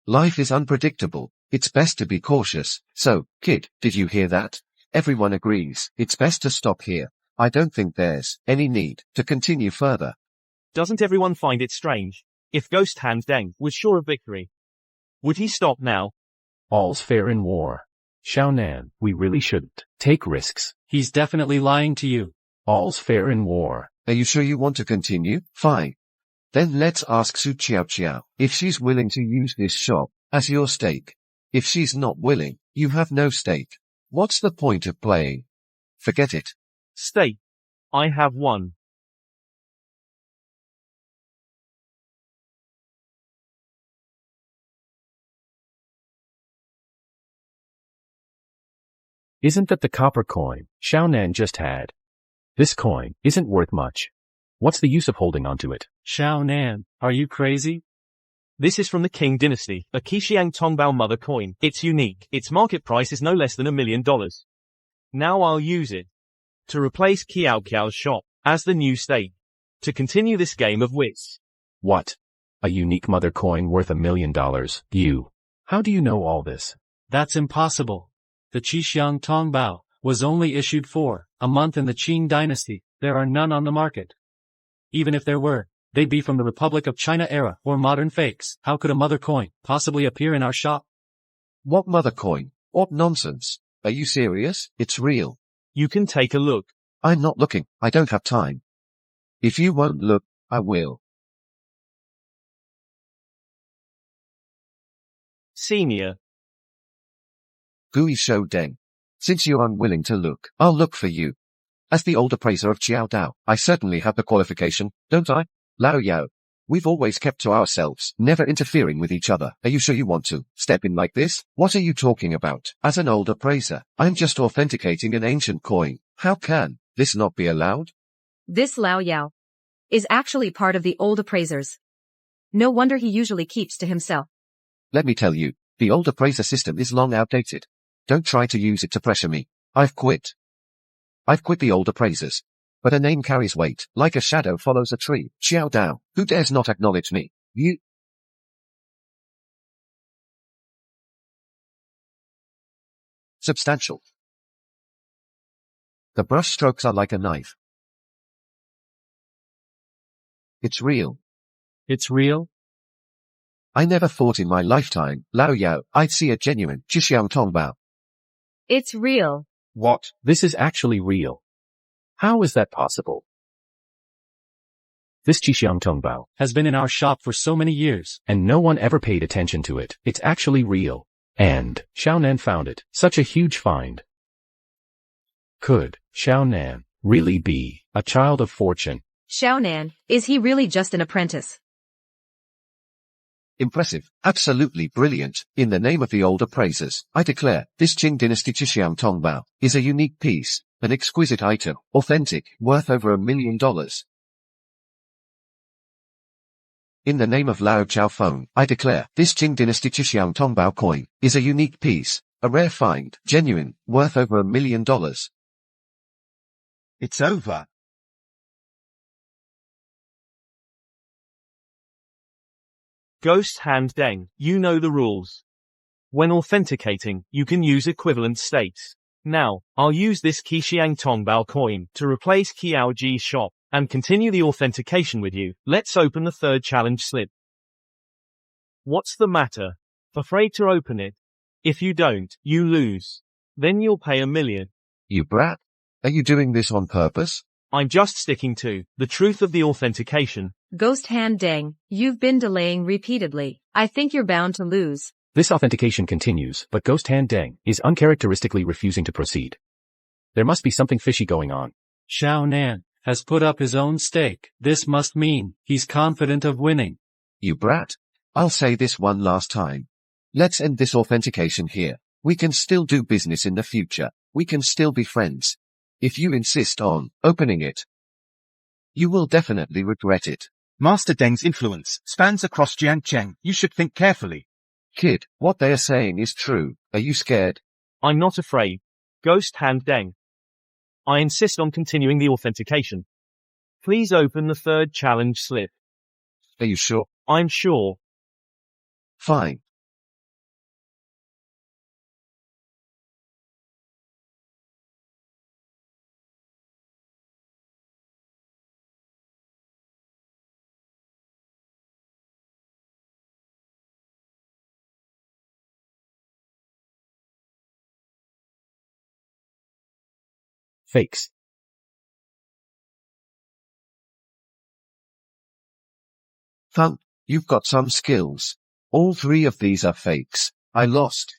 Life is unpredictable. It's best to be cautious. So, kid, did you hear that? Everyone agrees. It's best to stop here. I don't think there's any need to continue further. Doesn't everyone find it strange? If Ghost Hand Deng was sure of victory, would he stop now? All's fair in war. Xiaonan, we really shouldn't take risks. He's definitely lying to you. All's fair in war. Are you sure you want to continue? Fine. Then let's ask Su Qiao if she's willing to use this shop as your stake. If she's not willing, you have no stake. What's the point of playing? Forget it. Stake. I have one. Isn't that the copper coin Xiaonan just had? This coin isn't worth much. What's the use of holding onto it? Xiaonan, are you crazy? This is from the Qing Dynasty, a Qixiang Tongbao mother coin. It's unique. Its market price is no less than $1 million. Now I'll use it to replace Qiao's shop as the new stake. To continue this game of wits. What? A unique mother coin worth $1 million? You. How do you know all this? That's impossible. The Qixiang Tongbao was only issued for a month in the Qing Dynasty. There are none on the market. Even if there were, they'd be from the Republic of China era or modern fakes. How could a mother coin possibly appear in our shop? What mother coin? What nonsense? Are you serious? It's real. You can take a look. I'm not looking. I don't have time. If you won't look, I will. Senior. Gui Shou Deng. Since you're unwilling to look, I'll look for you. As the old appraiser of Qiao Dao, I certainly have the qualification, don't I? Lao Yao. We've always kept to ourselves, never interfering with each other. Are you sure you want to step in like this? What are you talking about? As an old appraiser, I'm just authenticating an ancient coin. How can this not be allowed? This Lao Yao is actually part of the old appraisers. No wonder he usually keeps to himself. Let me tell you, the old appraiser system is long outdated. Don't try to use it to pressure me. I've quit the old appraisers. But a name carries weight, like a shadow follows a tree. Qiao Dao, who dares not acknowledge me? You. Substantial. The brush strokes are like a knife. It's real. It's real? I never thought in my lifetime, Lao Yao, I'd see a genuine Qixiang Tongbao. It's real. What? This is actually real. How is that possible? This Qixiang Tongbao has been in our shop for so many years, and no one ever paid attention to it. It's actually real. And Xiaonan found it. Such a huge find. Could Xiaonan really be a child of fortune? Xiaonan, is he really just an apprentice? Impressive, absolutely brilliant. In the name of the old appraisers, I declare, this Qing Dynasty Qixiang Tongbao is a unique piece, an exquisite item, authentic, worth over $1 million. In the name of Lao Chao Feng, I declare, this Qing Dynasty Qixiang Tongbao coin is a unique piece, a rare find, genuine, worth over $1 million. It's over. Ghost Hand Deng, you know the rules. When authenticating, you can use equivalent stakes. Now, I'll use this Qixiang Tongbao coin to replace Qiaoji's shop and continue the authentication with you. Let's open the third challenge slip. What's the matter? Afraid to open it? If you don't, you lose. Then you'll pay 1,000,000. You brat. Are you doing this on purpose? I'm just sticking to the truth of the authentication. Ghost Hand Deng, you've been delaying repeatedly. I think you're bound to lose. This authentication continues, but Ghost Hand Deng is uncharacteristically refusing to proceed. There must be something fishy going on. Xiao Nan has put up his own stake. This must mean he's confident of winning. You brat. I'll say this one last time. Let's end this authentication here. We can still do business in the future. We can still be friends. If you insist on opening it, you will definitely regret it. Master Deng's influence spans across Jiangcheng. You should think carefully. Kid, what they are saying is true. Are you scared? I'm not afraid. Ghost Hand Deng. I insist on continuing the authentication. Please open the third challenge slip. Are you sure? I'm sure. Fine. Fakes. Thunk, you've got some skills. All three of these are fakes. I lost.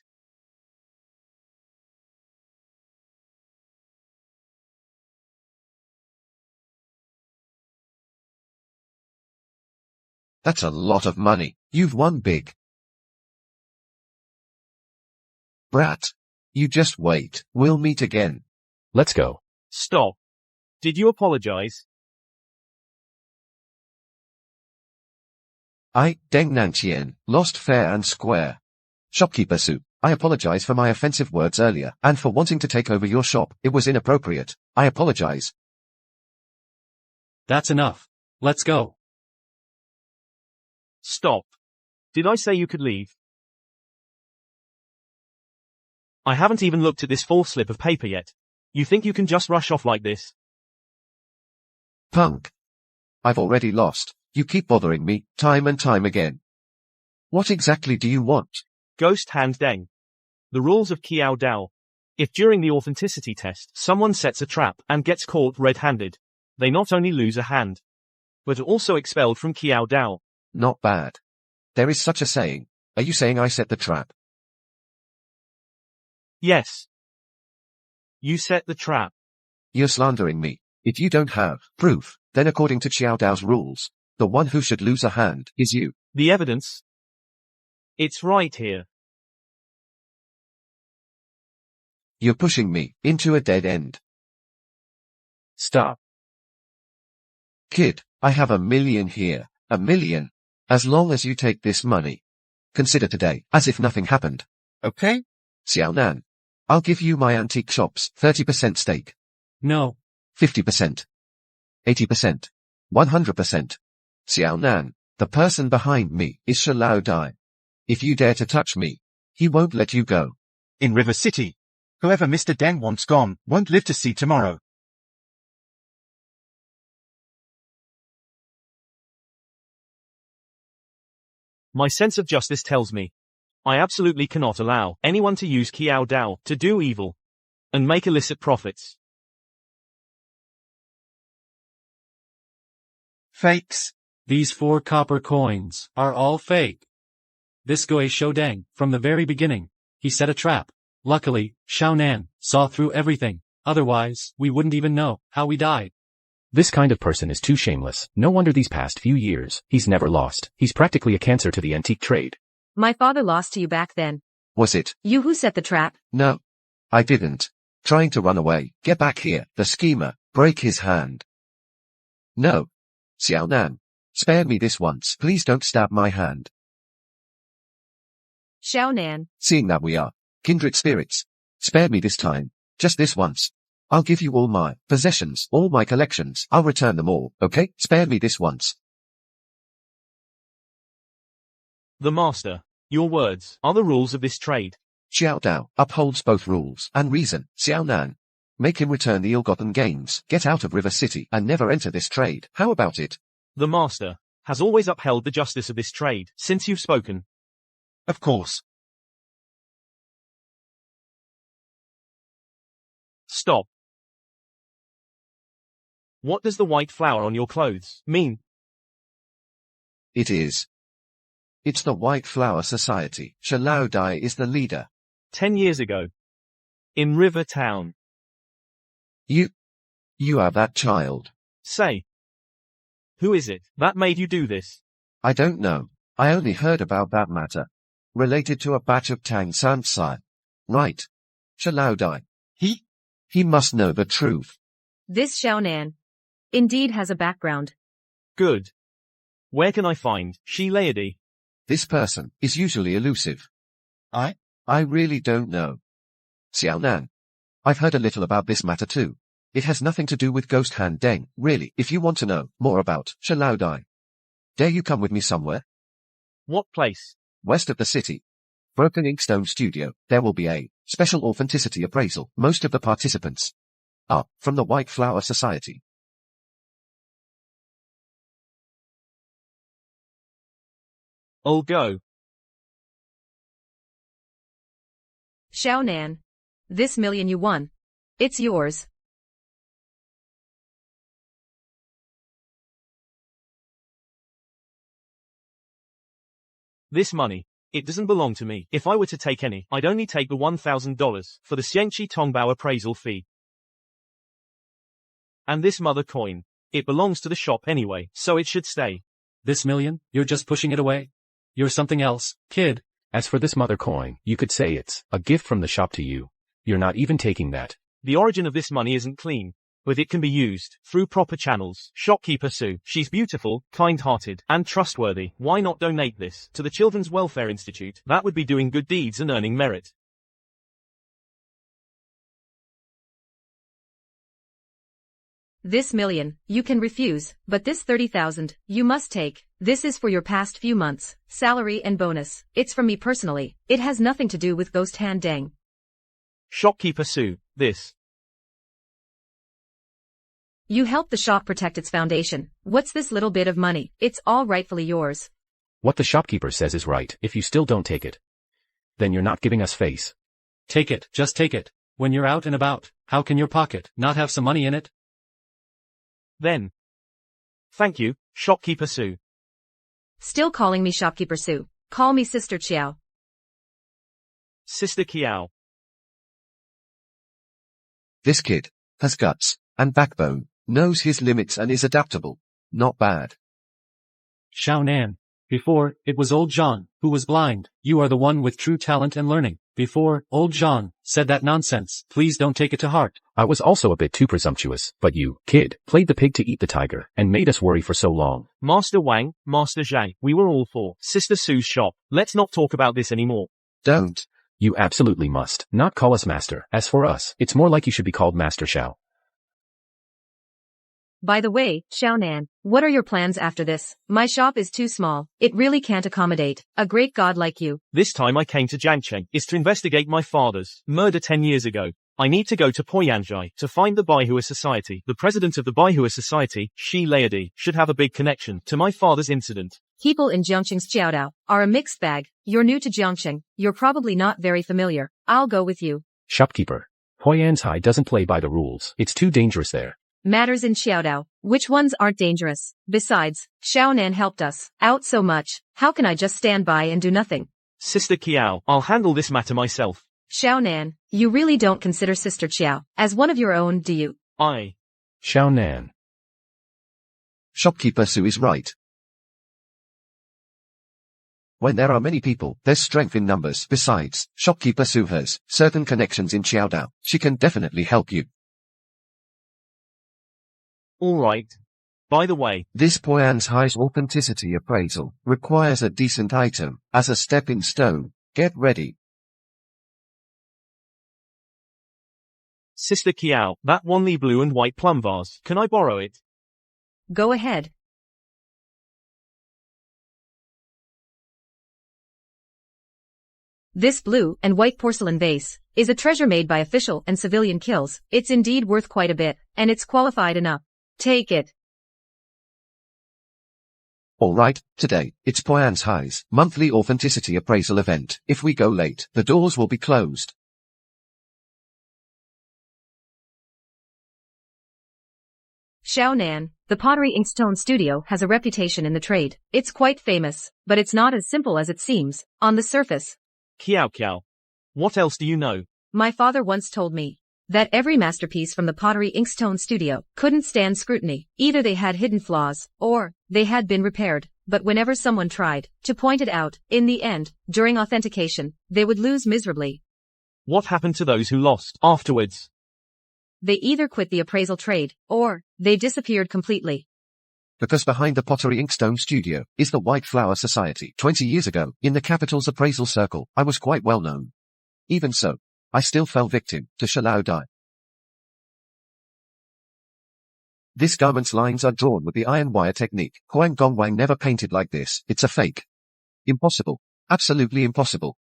That's a lot of money. You've won big. Brat. You just wait. We'll meet again. Let's go. Stop. Did you apologize? I, Deng Nantian, lost fair and square. Shopkeeper Su, I apologize for my offensive words earlier, and for wanting to take over your shop. It was inappropriate. I apologize. That's enough. Let's go. Stop. Did I say you could leave? I haven't even looked at this fourth slip of paper yet. You think you can just rush off like this? Punk. I've already lost. You keep bothering me, time and time again. What exactly do you want? Ghost Hand Deng. The rules of Kiao Dao. If during the authenticity test someone sets a trap and gets caught red-handed, they not only lose a hand, but are also expelled from Kiao Dao. Not bad. There is such a saying. Are you saying I set the trap? Yes. You set the trap. You're slandering me. If you don't have proof, then according to Xiao Dao's rules, the one who should lose a hand is you. The evidence? It's right here. You're pushing me into a dead end. Stop. Kid, I have 1,000,000 here. 1,000,000. As long as you take this money. Consider today as if nothing happened. Okay? Xiao Nan. I'll give you my antique shop's 30% stake. No. 50%. 80%. 100%. Xiao Nan, the person behind me is Shalao Dai. If you dare to touch me, he won't let you go. In River City, whoever Mr. Deng wants gone won't live to see tomorrow. My sense of justice tells me I absolutely cannot allow anyone to use Kiao Dao to do evil and make illicit profits. Fakes. These 4 copper coins are all fake. This Gui Shoudang, from the very beginning, he set a trap. Luckily, Xiao Nan saw through everything. Otherwise, we wouldn't even know how we died. This kind of person is too shameless. No wonder these past few years, he's never lost. He's practically a cancer to the antique trade. My father lost to you back then. Was it? You who set the trap. No. I didn't. Trying to run away. Get back here. The schemer. Break his hand. No. Xiao Nan. Spare me this once. Please don't stab my hand. Xiao Nan. Seeing that we are kindred spirits. Spare me this time. Just this once. I'll give you all my possessions, all my collections. I'll return them all, okay? Spare me this once. The master. Your words are the rules of this trade. Xiao Dao upholds both rules and reason. Xiao Nan. Make him return the ill-gotten gains, get out of River City, and never enter this trade. How about it? The master has always upheld the justice of this trade since you've spoken. Of course. Stop. What does the white flower on your clothes mean? It's the White Flower Society. Zhou Dai is the leader. 10 years ago. In River Town. You are that child. Say. Who is it that made you do this? I don't know. I only heard about that matter. Related to a batch of Tang Sansai. Right. Zhou Dai. He must know the truth. This Xiaonan indeed has a background. Good. Where can I find Shi Lady? This person is usually elusive. I really don't know. Xiaonan. I've heard a little about this matter too. It has nothing to do with Ghost Hand Deng, really, if you want to know more about Zhou Dai. Dare you come with me somewhere? What place? West of the city. Broken Inkstone Studio. There will be a special authenticity appraisal. Most of the participants are from the White Flower Society. I'll go. Xiaonan. This million you won. It's yours. This money. It doesn't belong to me. If I were to take any, I'd only take the $1,000 for the Xianqi Tongbao appraisal fee. And this mother coin. It belongs to the shop anyway, so it should stay. This million, you're just pushing it away? You're something else, kid. As for this mother coin, you could say it's a gift from the shop to you. You're not even taking that. The origin of this money isn't clean, but it can be used through proper channels. Shopkeeper Sue, she's beautiful, kind-hearted, and trustworthy. Why not donate this to the Children's Welfare Institute? That would be doing good deeds and earning merit. This million, you can refuse, but this 30,000, you must take. This is for your past few months, salary and bonus. It's from me personally. It has nothing to do with Ghost Hand Deng. Shopkeeper Sue, this. You helped the shop protect its foundation. What's this little bit of money? It's all rightfully yours. What the shopkeeper says is right. If you still don't take it, then you're not giving us face. Take it, just take it. When you're out and about, how can your pocket not have some money in it? Then. Thank you, Shopkeeper Sue. Still calling me Shopkeeper Sue. Call me Sister Qiao. Sister Kiao. This kid has guts and backbone, knows his limits and is adaptable. Not bad. Xiaonan. Before, it was old John, who was blind. You are the one with true talent and learning. Before, old John said that nonsense. Please don't take it to heart. I was also a bit too presumptuous, but you, kid, played the pig to eat the tiger, and made us worry for so long. Master Wang, Master Zhang, we were all for Sister Sue's shop. Let's not talk about this anymore. Don't. You absolutely must not call us master. As for us, it's more like you should be called Master Xiao. By the way, Xiaonan, what are your plans after this? My shop is too small. It really can't accommodate a great god like you. This time I came to Jiangcheng is to investigate my father's murder 10 years ago. I need to go to Poyanzhai to find the Baihua Society. The president of the Baihua Society, Shi Lady, should have a big connection to my father's incident. People in Jiangcheng's Jiaodao are a mixed bag. You're new to Jiangcheng. You're probably not very familiar. I'll go with you. Shopkeeper. Huayanzhai doesn't play by the rules. It's too dangerous there. Matters in Xiaodao. Which ones aren't dangerous? Besides, Xiaonan helped us out so much. How can I just stand by and do nothing? Sister Kiao, I'll handle this matter myself. Xiaonan, you really don't consider Sister Qiao as one of your own, do you? Xiaonan. Shopkeeper Sue is right. When there are many people, there's strength in numbers. Besides, Shopkeeper Sue has certain connections in Qiaodao. She can definitely help you. Alright. By the way, This Poyanzhai's authenticity appraisal requires a decent item as a stepping stone. Get ready. Sister Kiao, that Wanli blue and white plum vase, can I borrow it? Go ahead. This blue and white porcelain vase is a treasure made by official and civilian kills. It's indeed worth quite a bit, and it's qualified enough. Take it. Alright, today, it's Poyanzhai's monthly authenticity appraisal event. If we go late, the doors will be closed. Xiaonan, the Pottery Inkstone Studio has a reputation in the trade. It's quite famous, but it's not as simple as it seems, on the surface. Kiao Kiao. What else do you know? My father once told me that every masterpiece from the Pottery Inkstone Studio couldn't stand scrutiny. Either they had hidden flaws, or they had been repaired. But whenever someone tried to point it out, in the end, during authentication, they would lose miserably. What happened to those who lost afterwards? They either quit the appraisal trade, or they disappeared completely. Because behind the Pottery Inkstone Studio is the White Flower Society. 20 years ago, in the capital's appraisal circle, I was quite well known. Even so, I still fell victim to Xiao Dai. This garment's lines are drawn with the iron wire technique. Huang Gongwang never painted like this. It's a fake. Impossible. Absolutely impossible.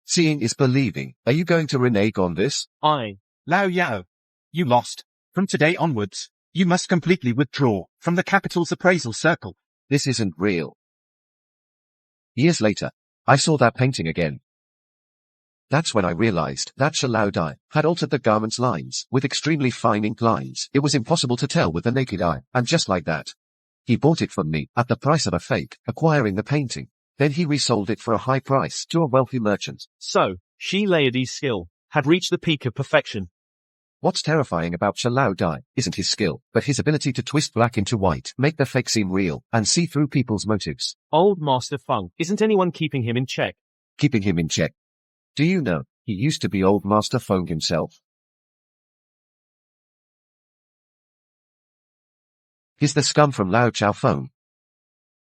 Seeing is believing. Are you going to renege on this? Lao Yao. You lost. From today onwards, you must completely withdraw from the capital's appraisal circle. This isn't real. Years later, I saw that painting again. That's when I realized that Xiao Dai had altered the garment's lines with extremely fine ink lines. It was impossible to tell with the naked eye, and just like that, he bought it from me at the price of a fake, acquiring the painting. Then he resold it for a high price to a wealthy merchant. So, Shi Laodi's skill had reached the peak of perfection. What's terrifying about Xiao Dai isn't his skill, but his ability to twist black into white, make the fake seem real, and see through people's motives. Old Master Feng, isn't anyone keeping him in check? Keeping him in check. Do you know, he used to be Old Master Feng himself. He's the scum from Lao Chao Feng.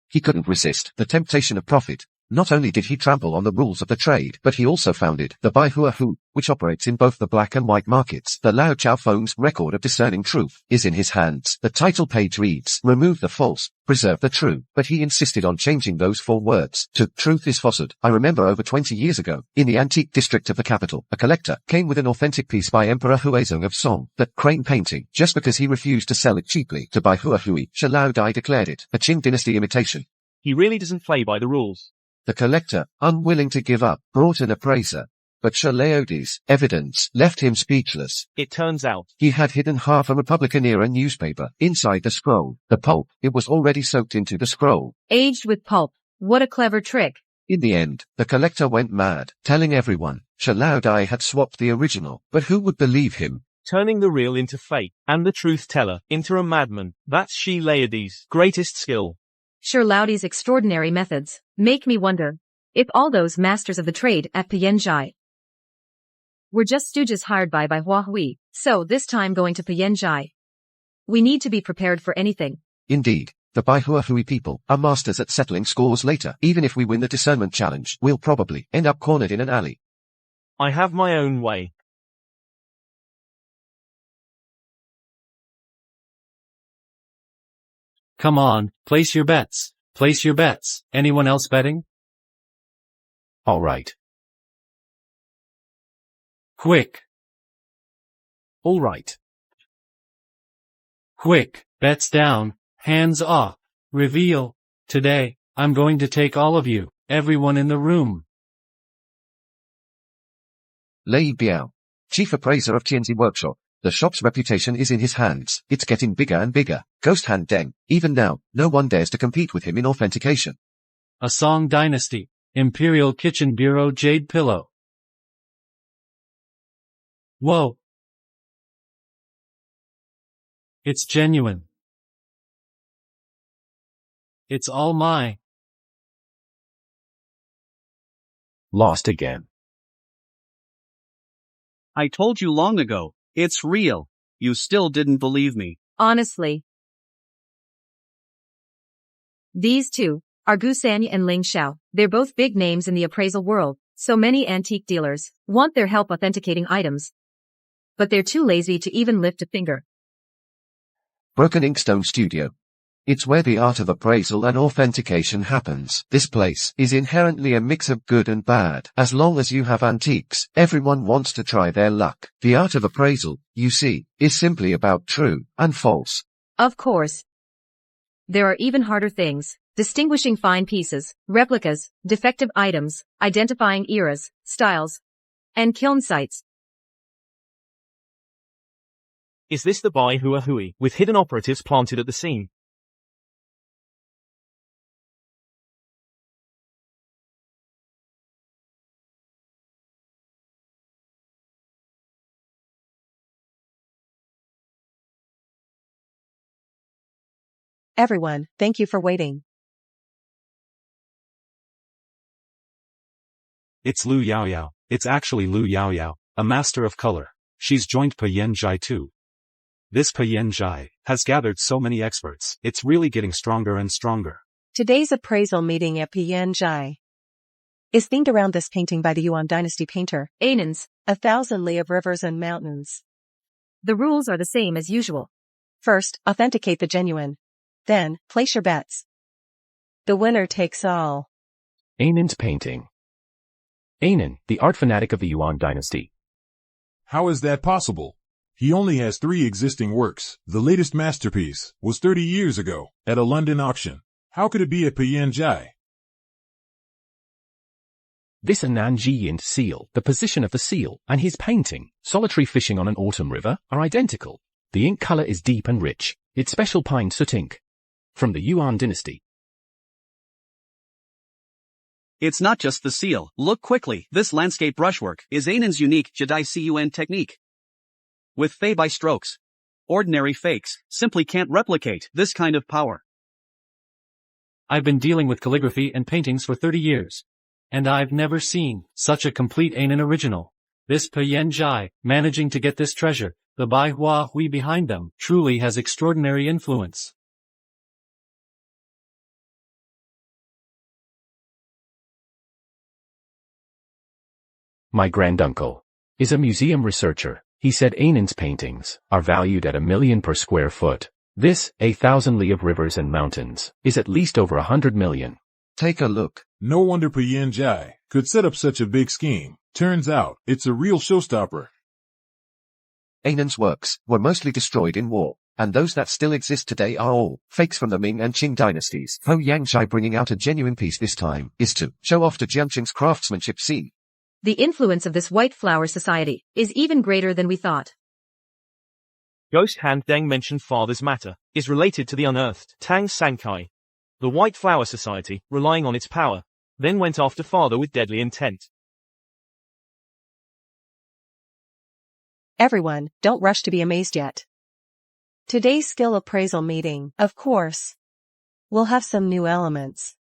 He couldn't resist the temptation of profit. Not only did he trample on the rules of the trade, but he also founded the Baihuahu, which operates in both the black and white markets. The Lao Chao Feng's record of discerning truth is in his hands. The title page reads, "Remove the false, preserve the true," but he insisted on changing those 4 words to "truth is falsehood." I remember over 20 years ago, in the antique district of the capital, a collector came with an authentic piece by Emperor Huizong of Song, that crane painting, just because he refused to sell it cheaply to Baihuahui. Xiao Dai declared it a Qing dynasty imitation. He really doesn't play by the rules. The collector, unwilling to give up, brought an appraiser, but Xiao's evidence left him speechless. It turns out He had hidden half a Republican-era newspaper inside the scroll. The pulp, it was already soaked into the scroll. Aged with pulp. What a clever trick. In the end, the collector went mad, telling everyone Xiao Dai had swapped the original, but who would believe him? turning the real into fake, and the truth teller into a madman. That's Shi Laodi's greatest skill. Sure, Laodi's extraordinary methods make me wonder if all those masters of the trade at Pianzhai were just stooges hired by Huahui. So this time going to Pianzhai, we need to be prepared for anything. Indeed, the Baihuahui people are masters at settling scores later. Even if we win the discernment challenge, we'll probably end up cornered in an alley. I have my own way. Come on, place your bets. Place your bets. Anyone else betting? All right. Quick. All right. Quick. Bets down. Hands off. Reveal. Today, I'm going to take all of you, everyone in the room. Lei Biao, chief appraiser of Tianzi Workshop. The shop's reputation is in his hands. It's getting bigger and bigger. Ghost Hand Deng. Even now, no one dares to compete with him in authentication. A Song Dynasty. Imperial Kitchen Bureau Jade Pillow. Whoa. It's genuine. It's all mine. Lost again. I told you long ago, it's real. You still didn't believe me. Honestly. These two are Gu Sanya and Ling Xiao. They're both big names in the appraisal world, so many antique dealers want their help authenticating items. But they're too lazy to even lift a finger. Broken Inkstone Studio. It's where the art of appraisal and authentication happens. This place is inherently a mix of good and bad. As long as you have antiques, everyone wants to try their luck. The art of appraisal, you see, is simply about true and false. Of course. There are even harder things. Distinguishing fine pieces, replicas, defective items, identifying eras, styles, and kiln sites. Is this the Bai Hua Hui, with hidden operatives planted at the scene? Everyone, thank you for waiting. It's Lu Yaoyao. It's actually Lu Yaoyao, a master of color. She's joined Pe Yan Zhai too. This Pe Yan Zhai has gathered so many experts, it's really getting stronger and stronger. Today's appraisal meeting at ENG is themed around this painting by the Yuan Dynasty painter, Anans. 1,000 Li of Rivers and Mountains. The rules are the same as usual. First, authenticate the genuine. Then, place your bets. The winner takes all. Anan's painting. Anan, the art fanatic of the Yuan Dynasty. How is that possible? He only has 3 existing works. The latest masterpiece was 30 years ago, at a London auction. How could it be a Pe Yan Zhai? This Ananjian seal, the position of the seal, and his painting, solitary fishing on an autumn river, are identical. The ink color is deep and rich. It's special pine soot ink. From the Yuan Dynasty. It's not just the seal. Look quickly. This landscape brushwork is Anan's unique Jedi Cun technique. With fei by strokes. Ordinary fakes simply can't replicate this kind of power. I've been dealing with calligraphy and paintings for 30 years. And I've never seen such a complete Anan original. This Pe Yan Zhai, managing to get this treasure, the Bai Hua Hui behind them, truly has extraordinary influence. My granduncle is a museum researcher. He said Anan's paintings are valued at $1 million per square foot. This, 1,000 Li of Rivers and Mountains, is at least over 100 million. Take a look. No wonder Pe Yan Zhai could set up such a big scheme. Turns out, it's a real showstopper. Anan's works were mostly destroyed in war, and those that still exist today are all fakes from the Ming and Qing dynasties. Pe Yan Zhai bringing out a genuine piece this time is to show off to Jiangqing's craftsmanship. See. The influence of this white flower society is even greater than we thought. Ghost Hand Deng mentioned father's matter is related to the unearthed Tang Sankai. The White Flower Society, relying on its power, then went after father with deadly intent. Everyone, don't rush to be amazed yet. Today's skill appraisal meeting, of course, will have some new elements.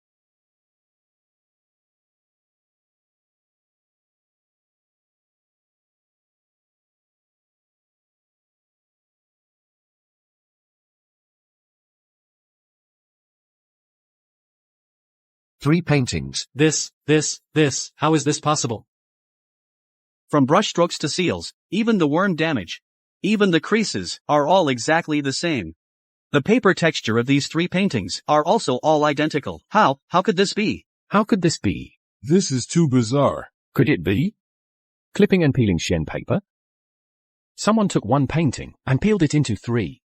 Three paintings. This, how is this possible? From brushstrokes to seals, even the worm damage, even the creases, are all exactly the same. The paper texture of these 3 paintings are also all identical. How could this be? How could this be? This is too bizarre. Could it be? Clipping and peeling Xian paper? Someone took one painting and peeled it into 3.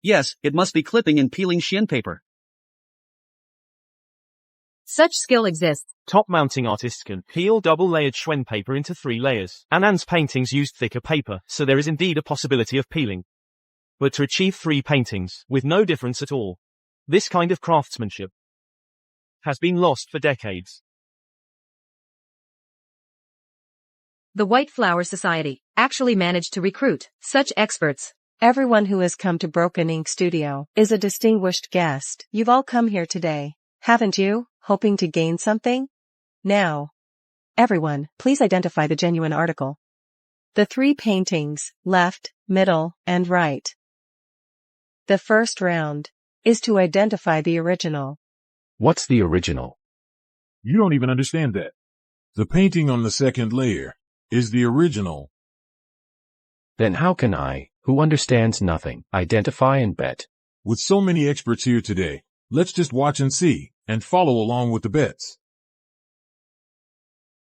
Yes, it must be clipping and peeling Xian paper. Such skill exists. Top mounting artists can peel double-layered Schwen paper into 3 layers. Anan's paintings used thicker paper, so there is indeed a possibility of peeling. But to achieve 3 paintings, with no difference at all, this kind of craftsmanship has been lost for decades. The White Flower Society actually managed to recruit such experts. Everyone who has come to Broken Ink Studio is a distinguished guest. You've all come here today, haven't you, hoping to gain something? Now, everyone, please identify the genuine article. The 3 paintings, left, middle, and right. The first round is to identify the original. What's the original? You don't even understand that. The painting on the second layer is the original. Then how can I, who understands nothing, identify and bet? With so many experts here today, let's just watch and see, and follow along with the bets.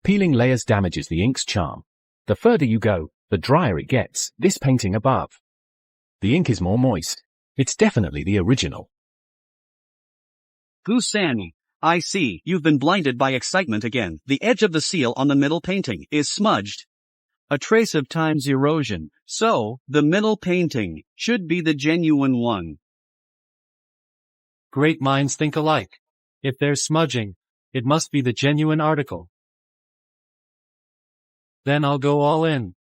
Peeling layers damages the ink's charm. The further you go, the drier it gets. This painting above. The ink is more moist. It's definitely the original. Gusani, I see, you've been blinded by excitement again. The edge of the seal on the middle painting is smudged. A trace of time's erosion, so, the middle painting, should be the genuine one. Great minds think alike. If there's smudging, it must be the genuine article. Then I'll go all in.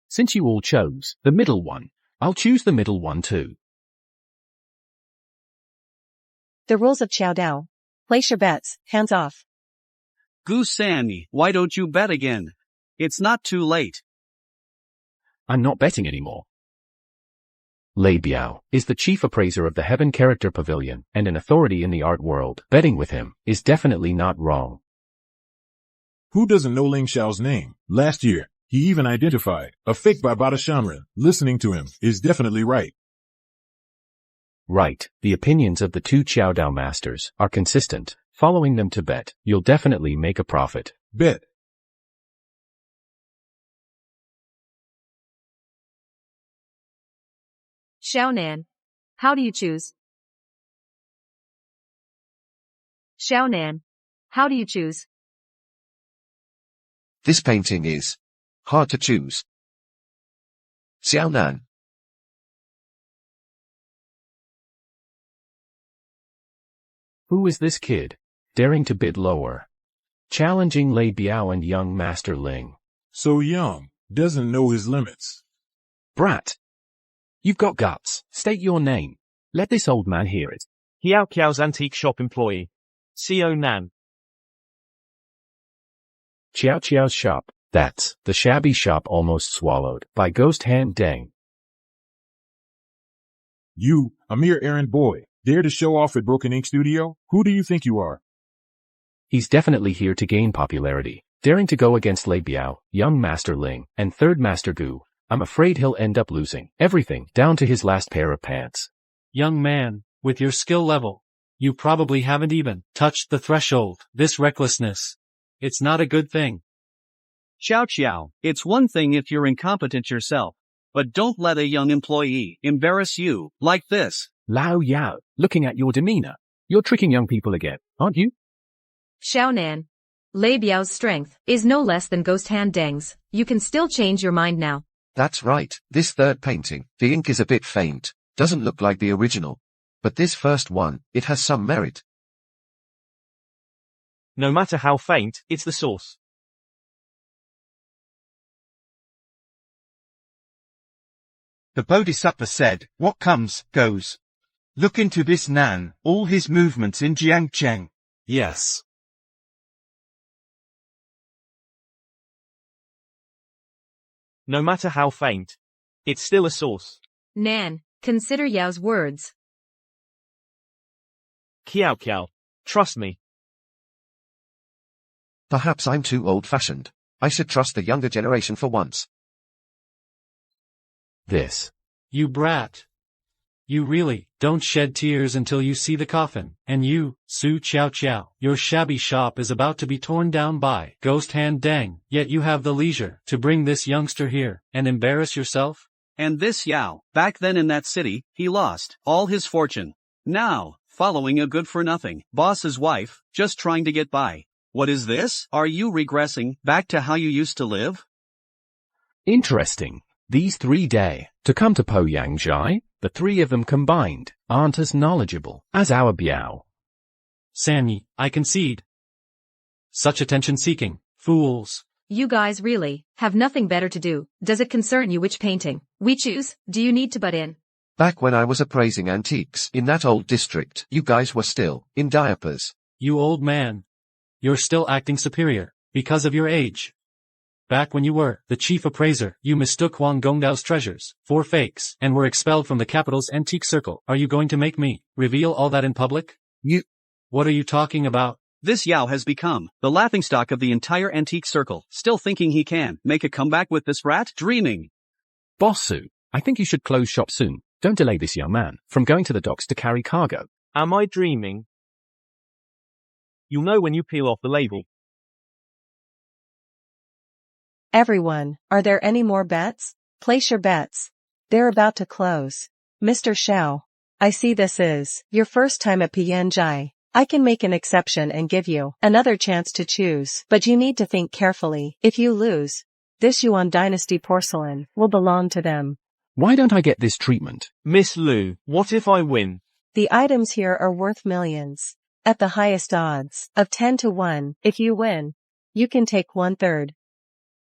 Since you all chose the middle one, I'll choose the middle one too. The rules of Xiao Dao. Place your bets, hands off. Goose Sandy, why don't you bet again? It's not too late. I'm not betting anymore. Lei Biao is the chief appraiser of the Heaven Character Pavilion and an authority in the art world. Betting with him is definitely not wrong. Who doesn't know Ling Xiao's name? Last year, he even identified a fake by Bada Shamran. Listening to him is definitely right. Right, the opinions of the two Xiao Dao masters are consistent. Following them to bet, you'll definitely make a profit. Bet. Xiaonan. How do you choose? Xiaonan. How do you choose? This painting is hard to choose. Xiaonan. Who is this kid? Daring to bid lower. Challenging Lei Biao and young Master Ling. So young, doesn't know his limits. Brat. You've got guts. State your name. Let this old man hear it. Hiao Qiao's antique shop employee. Xiao Nan. Qiao Qiao's shop. That's the shabby shop almost swallowed by Ghost Hand Deng. You, a mere errand boy, dare to show off at Broken Ink Studio? Who do you think you are? He's definitely here to gain popularity, daring to go against Lei Biao, young Master Ling, and third Master Gu. I'm afraid he'll end up losing everything, down to his last pair of pants. Young man, with your skill level, you probably haven't even touched the threshold. This recklessness. It's not a good thing. Xiao, it's one thing if you're incompetent yourself, but don't let a young employee embarrass you like this. Lao Yao, looking at your demeanor, you're tricking young people again, aren't you? Xiaonan. Lei Biao's strength is no less than Ghost Hand Deng's. You can still change your mind now. That's right, this third painting, the ink is a bit faint, doesn't look like the original. But this first one, it has some merit. No matter how faint, it's the source. The Bodhisattva said, what comes, goes. Look into this Nan, all his movements in Jiangcheng. Yes. No matter how faint, it's still a source. Nan, consider Yao's words. Qiao, trust me. Perhaps I'm too old-fashioned. I should trust the younger generation for once. This. You brat. You really don't shed tears until you see the coffin. And you, Su Qiao, your shabby shop is about to be torn down by Ghost Hand Deng, yet you have the leisure to bring this youngster here and embarrass yourself? And this Yao, back then in that city, he lost all his fortune. Now, following a good-for-nothing boss's wife, just trying to get by. What is this? Are you regressing back to how you used to live? Interesting. These 3 dare to come to Po Yang Jai, the 3 of them combined, aren't as knowledgeable as our Biao. Sanyi, I concede. Such attention-seeking fools. You guys really have nothing better to do. Does it concern you which painting we choose? Do you need to butt in? Back when I was appraising antiques in that old district, you guys were still in diapers. You old man. You're still acting superior because of your age. Back when you were the chief appraiser, you mistook Huang Gongdao's treasures for fakes and were expelled from the capital's antique circle. Are you going to make me reveal all that in public? What are you talking about? This Yao has become the laughingstock of the entire antique circle, still thinking he can make a comeback with this rat? Dreaming. Boss Su, I think you should close shop soon. Don't delay this young man from going to the docks to carry cargo. Am I dreaming? You'll know when you peel off the label. Everyone, are there any more bets? Place your bets. They're about to close. Mr. Xiao, I see this is your first time at PNG. I can make an exception and give you another chance to choose, but you need to think carefully. If you lose, this Yuan Dynasty porcelain will belong to them. Why don't I get this treatment? Miss Lu, what if I win? The items here are worth millions. At the highest odds of 10 to 1, if you win, you can take 1/3.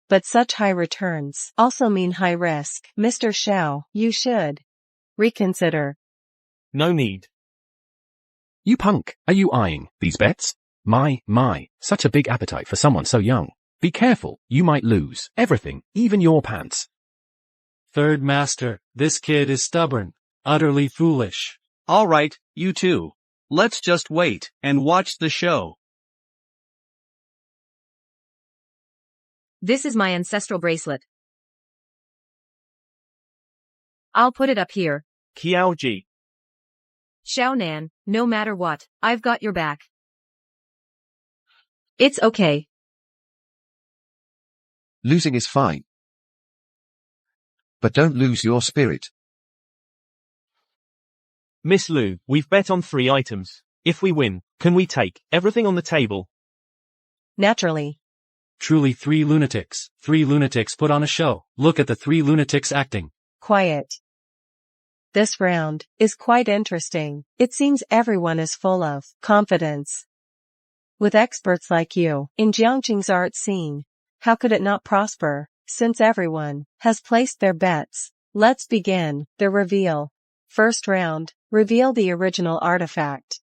But such high returns also mean high risk. Mr. Zhou, you should reconsider. No need. You punk, are you eyeing these bets? My, such a big appetite for someone so young. Be careful, you might lose everything, even your pants. Third master, this kid is stubborn, utterly foolish. Alright, you two. Let's just wait and watch the show. This is my ancestral bracelet. I'll put it up here. Qiaoji. Xiaonan, no matter what, I've got your back. It's okay. Losing is fine. But don't lose your spirit. Miss Lu, we've bet on 3 items. If we win, can we take everything on the table? Naturally. Truly 3 lunatics. 3 lunatics put on a show. Look at the 3 lunatics acting. Quiet. This round is quite interesting. It seems everyone is full of confidence. With experts like you in Jiangqing's art scene, how could it not prosper? Since everyone has placed their bets, let's begin the reveal. First round, reveal the original artifact.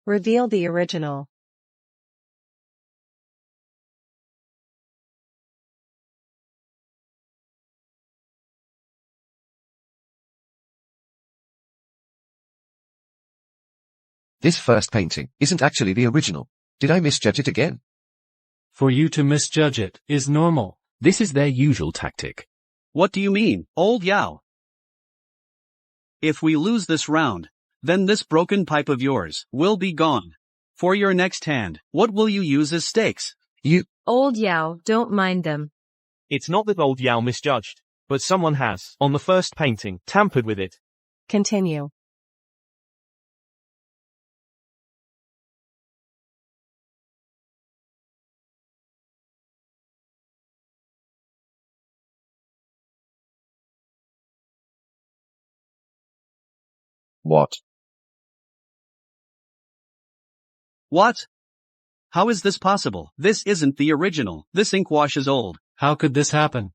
Reveal the original. This first painting isn't actually the original. Did I misjudge it again? For you to misjudge it is normal. This is their usual tactic. What do you mean, old Yao? If we lose this round, then this broken pipe of yours will be gone. For your next hand, what will you use as stakes? Old Yao, don't mind them. It's not that old Yao misjudged, but someone has, on the first painting, tampered with it. Continue. What? What? How is this possible? This isn't the original. This ink wash is old. How could this happen?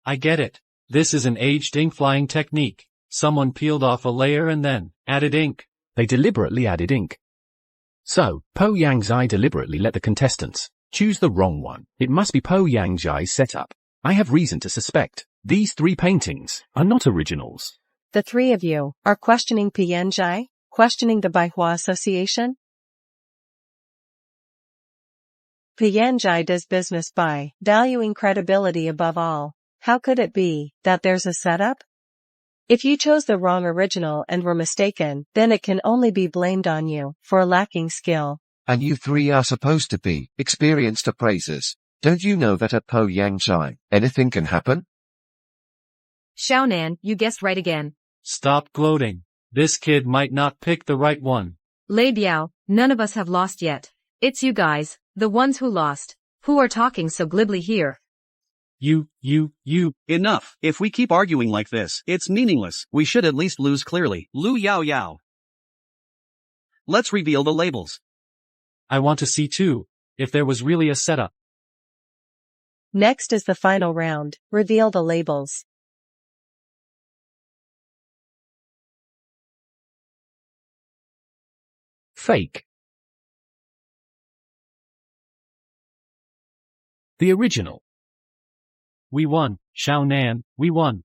I get it. This is an aged ink flying technique. Someone peeled off a layer and then added ink. They deliberately added ink. So, Po Yangzai deliberately let the contestants choose the wrong one. It must be Po Yangzai's setup. I have reason to suspect these 3 paintings are not originals. The 3 of you are questioning Pianzhai, questioning the Baihua Association. Pianzhai does business by valuing credibility above all. How could it be that there's a setup? If you chose the wrong original and were mistaken, then it can only be blamed on you for lacking skill. And you 3 are supposed to be experienced appraisers. Don't you know that at Po Yangzai, anything can happen? Xiaonan, you guessed right again. Stop gloating. This kid might not pick the right one. Lei Biao, none of us have lost yet. It's you guys, the ones who lost, who are talking so glibly here. You. Enough. If we keep arguing like this, it's meaningless. We should at least lose clearly. Lu Yao. Let's reveal the labels. I want to see too, if there was really a setup. Next is the final round. Reveal the labels. Fake. The original. We won, Xiaonan, we won.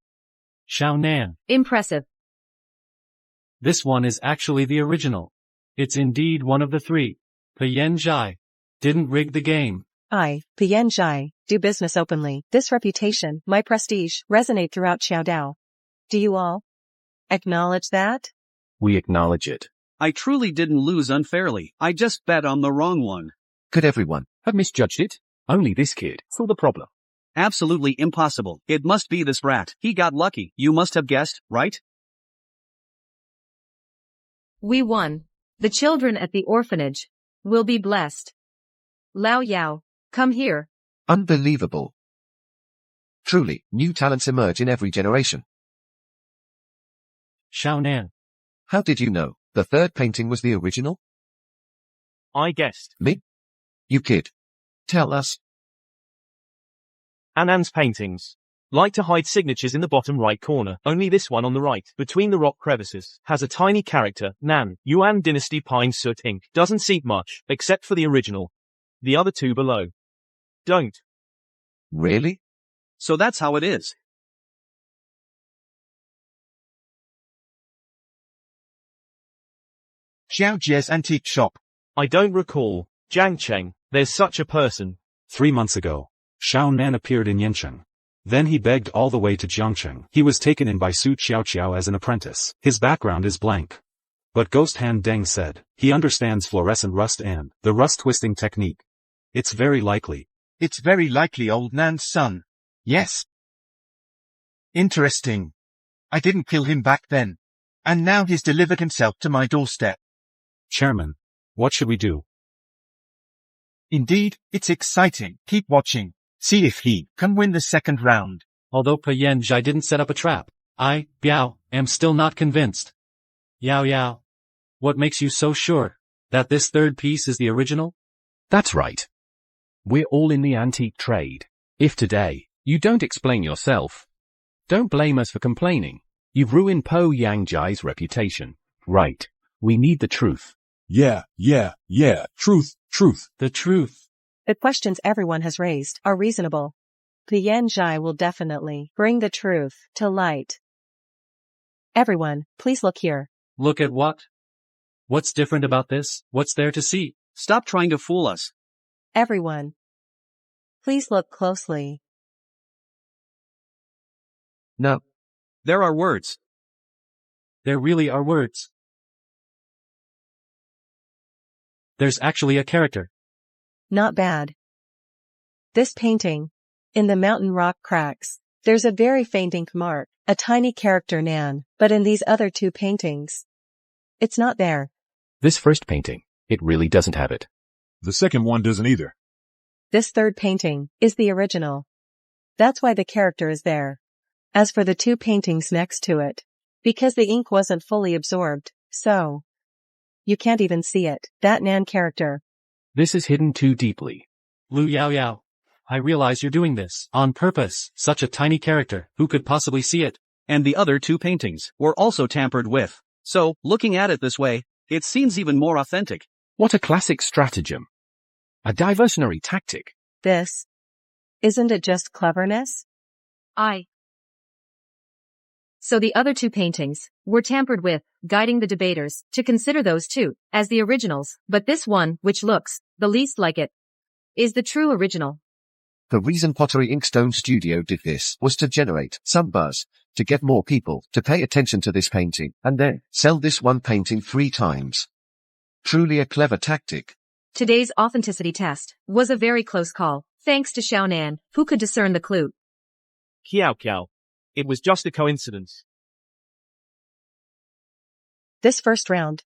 Xiaonan. Impressive. This one is actually the original. It's indeed one of the 3. Pianzhai didn't rig the game. I, Pianzhai, do business openly. This reputation, my prestige, resonate throughout Xiaodao. Do you all acknowledge that? We acknowledge it. I truly didn't lose unfairly. I just bet on the wrong one. Could everyone have misjudged it? Only this kid saw the problem. Absolutely impossible. It must be this brat. He got lucky. You must have guessed, right? We won. The children at the orphanage will be blessed. Lao Yao, come here. Unbelievable. Truly, new talents emerge in every generation. Xiao Nan. How did you know? The third painting was the original? I guessed. Me? You kid. Tell us. Anand's paintings like to hide signatures in the bottom right corner. Only this one on the right, between the rock crevices, has a tiny character, Nan. Yuan Dynasty Pine Soot ink. Doesn't seep much, except for the original. The other two below don't. Really? So that's how it is. Xiao Jie's antique shop. I don't recall. Jiang Cheng, there's such a person. 3 months ago, Xiao Nan appeared in Yancheng. Then he begged all the way to Jiangcheng. He was taken in by Su Qiao as an apprentice. His background is blank. But Ghost Hand Deng said, he understands fluorescent rust and the rust twisting technique. It's very likely. It's very likely old Nan's son. Yes. Interesting. I didn't kill him back then. And now he's delivered himself to my doorstep. Chairman, what should we do? Indeed, it's exciting. Keep watching. See if he can win the second round. Although Yan Zhai didn't set up a trap, I, Biao, am still not convinced. Yao Yao. What makes you so sure that this third piece is the original? That's right. We're all in the antique trade. If today, you don't explain yourself, don't blame us for complaining. You've ruined Po Yang Jai's reputation. Right. We need the truth. Yeah. Truth. The truth. The questions everyone has raised are reasonable. The Yanzhai will definitely bring the truth to light. Everyone, please look here. Look at what? What's different about this? What's there to see? Stop trying to fool us. Everyone, please look closely. No. There are words. There really are words. There's actually a character. Not bad. This painting, in the mountain rock cracks, there's a very faint ink mark, a tiny character Nan, but in these other two paintings, it's not there. This first painting, it really doesn't have it. The second one doesn't either. This third painting is the original. That's why the character is there. As for the two paintings next to it, because the ink wasn't fully absorbed, so you can't even see it, that Nan character. This is hidden too deeply. Lu Yao Yao. I realize you're doing this on purpose. Such a tiny character. Who could possibly see it? And the other two paintings were also tampered with. So, looking at it this way, it seems even more authentic. What a classic stratagem. A diversionary tactic. This. Isn't it just cleverness? So the other two paintings were tampered with, guiding the debaters to consider those two as the originals, but this one, which looks the least like it, is the true original. The reason Pottery Inkstone Studio did this was to generate some buzz, to get more people to pay attention to this painting, and then sell this one painting 3 times. Truly a clever tactic. Today's authenticity test was a very close call, thanks to Xiao Nan, who could discern the clue. Kiao. It was just a coincidence. This first round,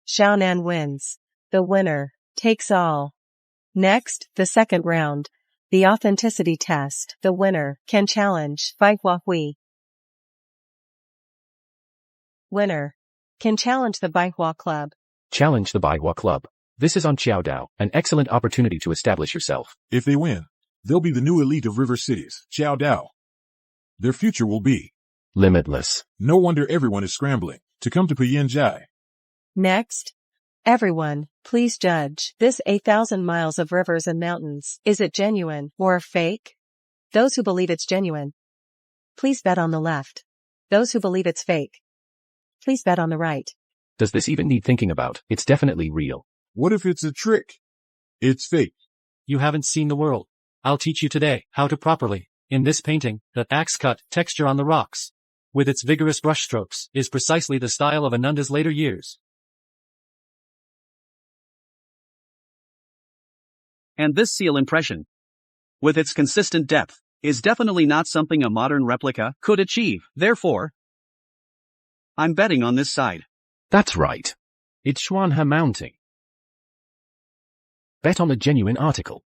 Xiao Nan wins. The winner takes all. Next, the second round, the authenticity test. The winner can challenge Bai Hua Hui. Winner can challenge the Bai Hua Club. Challenge the Bai Hua Club. This is on Qiaodao, an excellent opportunity to establish yourself. If they win, they'll be the new elite of river cities, Qiao Dao. Their future will be limitless. No wonder everyone is scrambling to come to Pianjai. Next, everyone, please judge this 8,000 miles of rivers and mountains. Is it genuine or fake? Those who believe it's genuine, please bet on the left. Those who believe it's fake, please bet on the right. Does this even need thinking about? It's definitely real. What if it's a trick? It's fake. You haven't seen the world. I'll teach you today how to properly. In this painting, the axe-cut texture on the rocks, with its vigorous brushstrokes, is precisely the style of Ananda's later years. And this seal impression, with its consistent depth, is definitely not something a modern replica could achieve. Therefore, I'm betting on this side. That's right. It's Xuanhe mounting. Bet on a genuine article.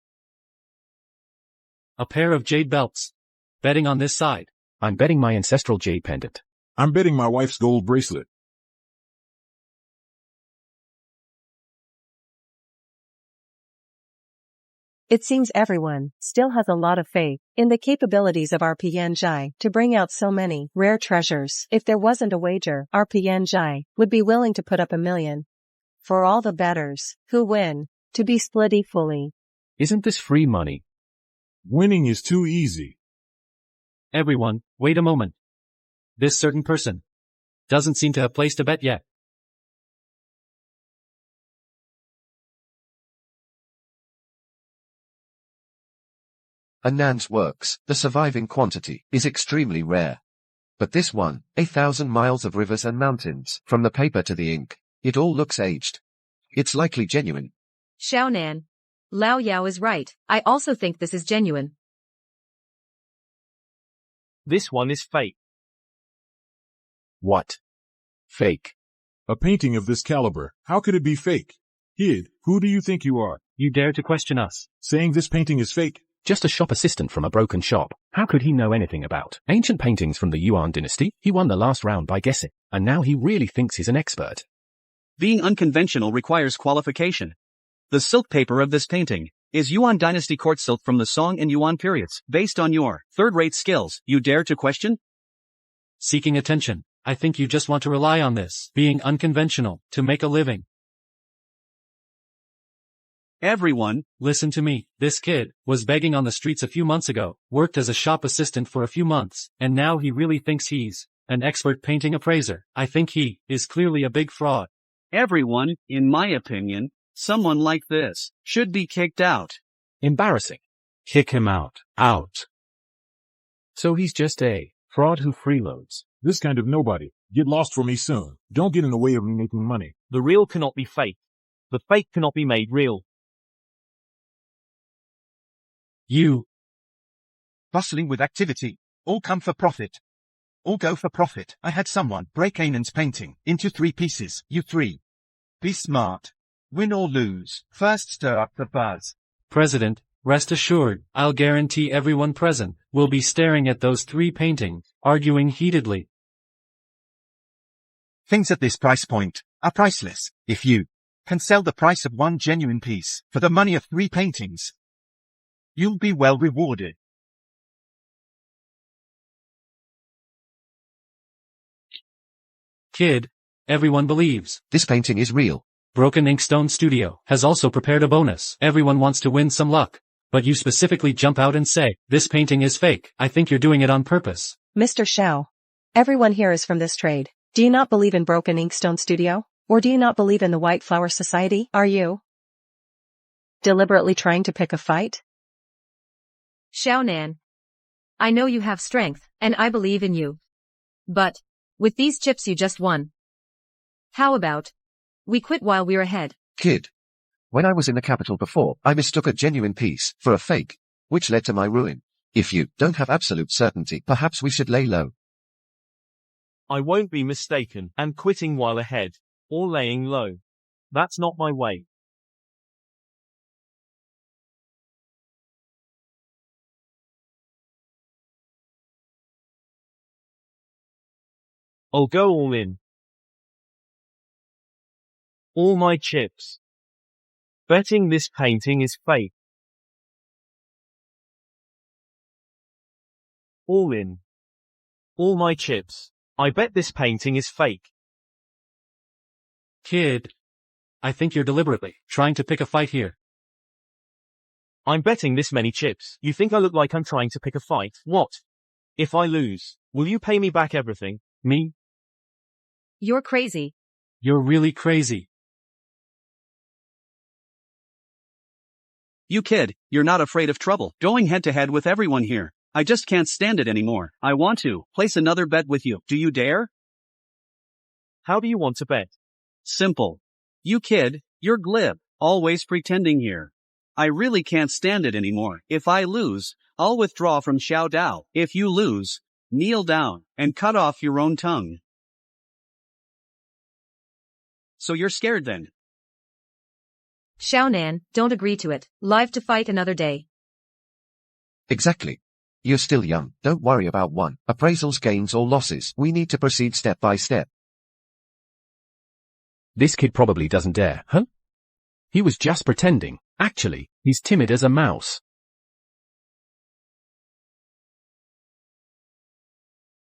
A pair of jade belts. Betting on this side. I'm betting my ancestral jade pendant. I'm betting my wife's gold bracelet. It seems everyone still has a lot of faith in the capabilities of our PNG to bring out so many rare treasures. If there wasn't a wager, our PNG would be willing to put up $1 million for all the bettors who win to be split equally. Isn't this free money? Winning is too easy. Everyone, wait a moment. This certain person doesn't seem to have placed a bet yet. Anand's works, the surviving quantity, is extremely rare. But this one, 1,000 miles of rivers and mountains, from the paper to the ink, it all looks aged. It's likely genuine. Xiaonan. Lao Yao is right. I also think this is genuine. This one is fake. What? Fake. A painting of this caliber, how could it be fake? Kid, who do you think you are? You dare to question us? Saying this painting is fake? Just a shop assistant from a broken shop. How could he know anything about ancient paintings from the Yuan dynasty? He won the last round by guessing, and now he really thinks he's an expert. Being unconventional requires qualification. The silk paper of this painting is Yuan dynasty court silk from the Song and Yuan periods. Based on your third-rate skills, you dare to question? Seeking attention. I think you just want to rely on this being unconventional to make a living. Everyone, listen to me. This kid was begging on the streets a few months ago, worked as a shop assistant for a few months, and now he really thinks he's an expert painting appraiser. I think he is clearly a big fraud. Everyone, in my opinion, someone like this should be kicked out. Embarrassing. Kick him out. Out. So he's just a fraud who freeloads. This kind of nobody. Get lost for me soon. Don't get in the way of me making money. The real cannot be fake. The fake cannot be made real. You. Bustling with activity. All come for profit. All go for profit. I had someone break Anand's painting into 3 pieces. You 3. Be smart. Win or lose. First stir up the buzz. President, rest assured, I'll guarantee everyone present will be staring at those 3 paintings, arguing heatedly. Things at this price point are priceless. If you can sell the price of 1 genuine piece for the money of 3 paintings, you'll be well rewarded. Kid, everyone believes This painting is real. Broken Inkstone Studio has also prepared a bonus. Everyone wants to win some luck. But you specifically jump out and say, this painting is fake. I think you're doing it on purpose. Mr. Xiao. Everyone here is from this trade. Do you not believe in Broken Inkstone Studio? Or do you not believe in the White Flower Society? Are you deliberately trying to pick a fight? Xiaonan. I know you have strength, and I believe in you. But, with these chips you just won. How about we quit while we're ahead? Kid. When I was in the capital before, I mistook a genuine piece for a fake, which led to my ruin. If you don't have absolute certainty, perhaps we should lay low. I won't be mistaken, and quitting while ahead, or laying low. That's not my way. I'll go all in. All my chips. Betting this painting is fake. All in. All my chips. I bet this painting is fake. Kid. I think you're deliberately trying to pick a fight here. I'm betting this many chips. You think I look like I'm trying to pick a fight? What? If I lose, will you pay me back everything? Me? You're crazy. You're really crazy. You kid, you're not afraid of trouble. Going head to head with everyone here. I just can't stand it anymore. I want to place another bet with you. Do you dare? How do you want to bet? Simple. You kid, you're glib. Always pretending here. I really can't stand it anymore. If I lose, I'll withdraw from Xiao Dao. If you lose, kneel down and cut off your own tongue. So you're scared then? Xiaonan, don't agree to it. Live to fight another day. Exactly. You're still young, don't worry about one. Appraisals gains or losses, we need to proceed step by step. This kid probably doesn't dare, huh? He was just pretending. Actually, he's timid as a mouse.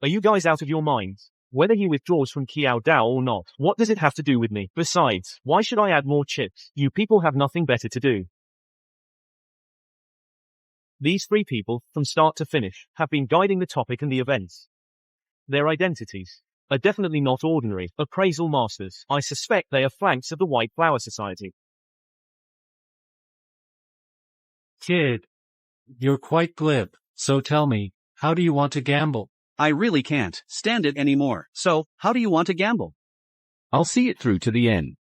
Are you guys out of your minds? Whether he withdraws from Qiao Dao or not, what does it have to do with me? Besides, why should I add more chips? You people have nothing better to do. These three people, from start to finish, have been guiding the topic and the events. Their identities are definitely not ordinary appraisal masters. I suspect they are flanks of the White Flower Society. Kid, you're quite glib, so tell me, how do you want to gamble? I really can't stand it anymore. So, how do you want to gamble? I'll see it through to the end.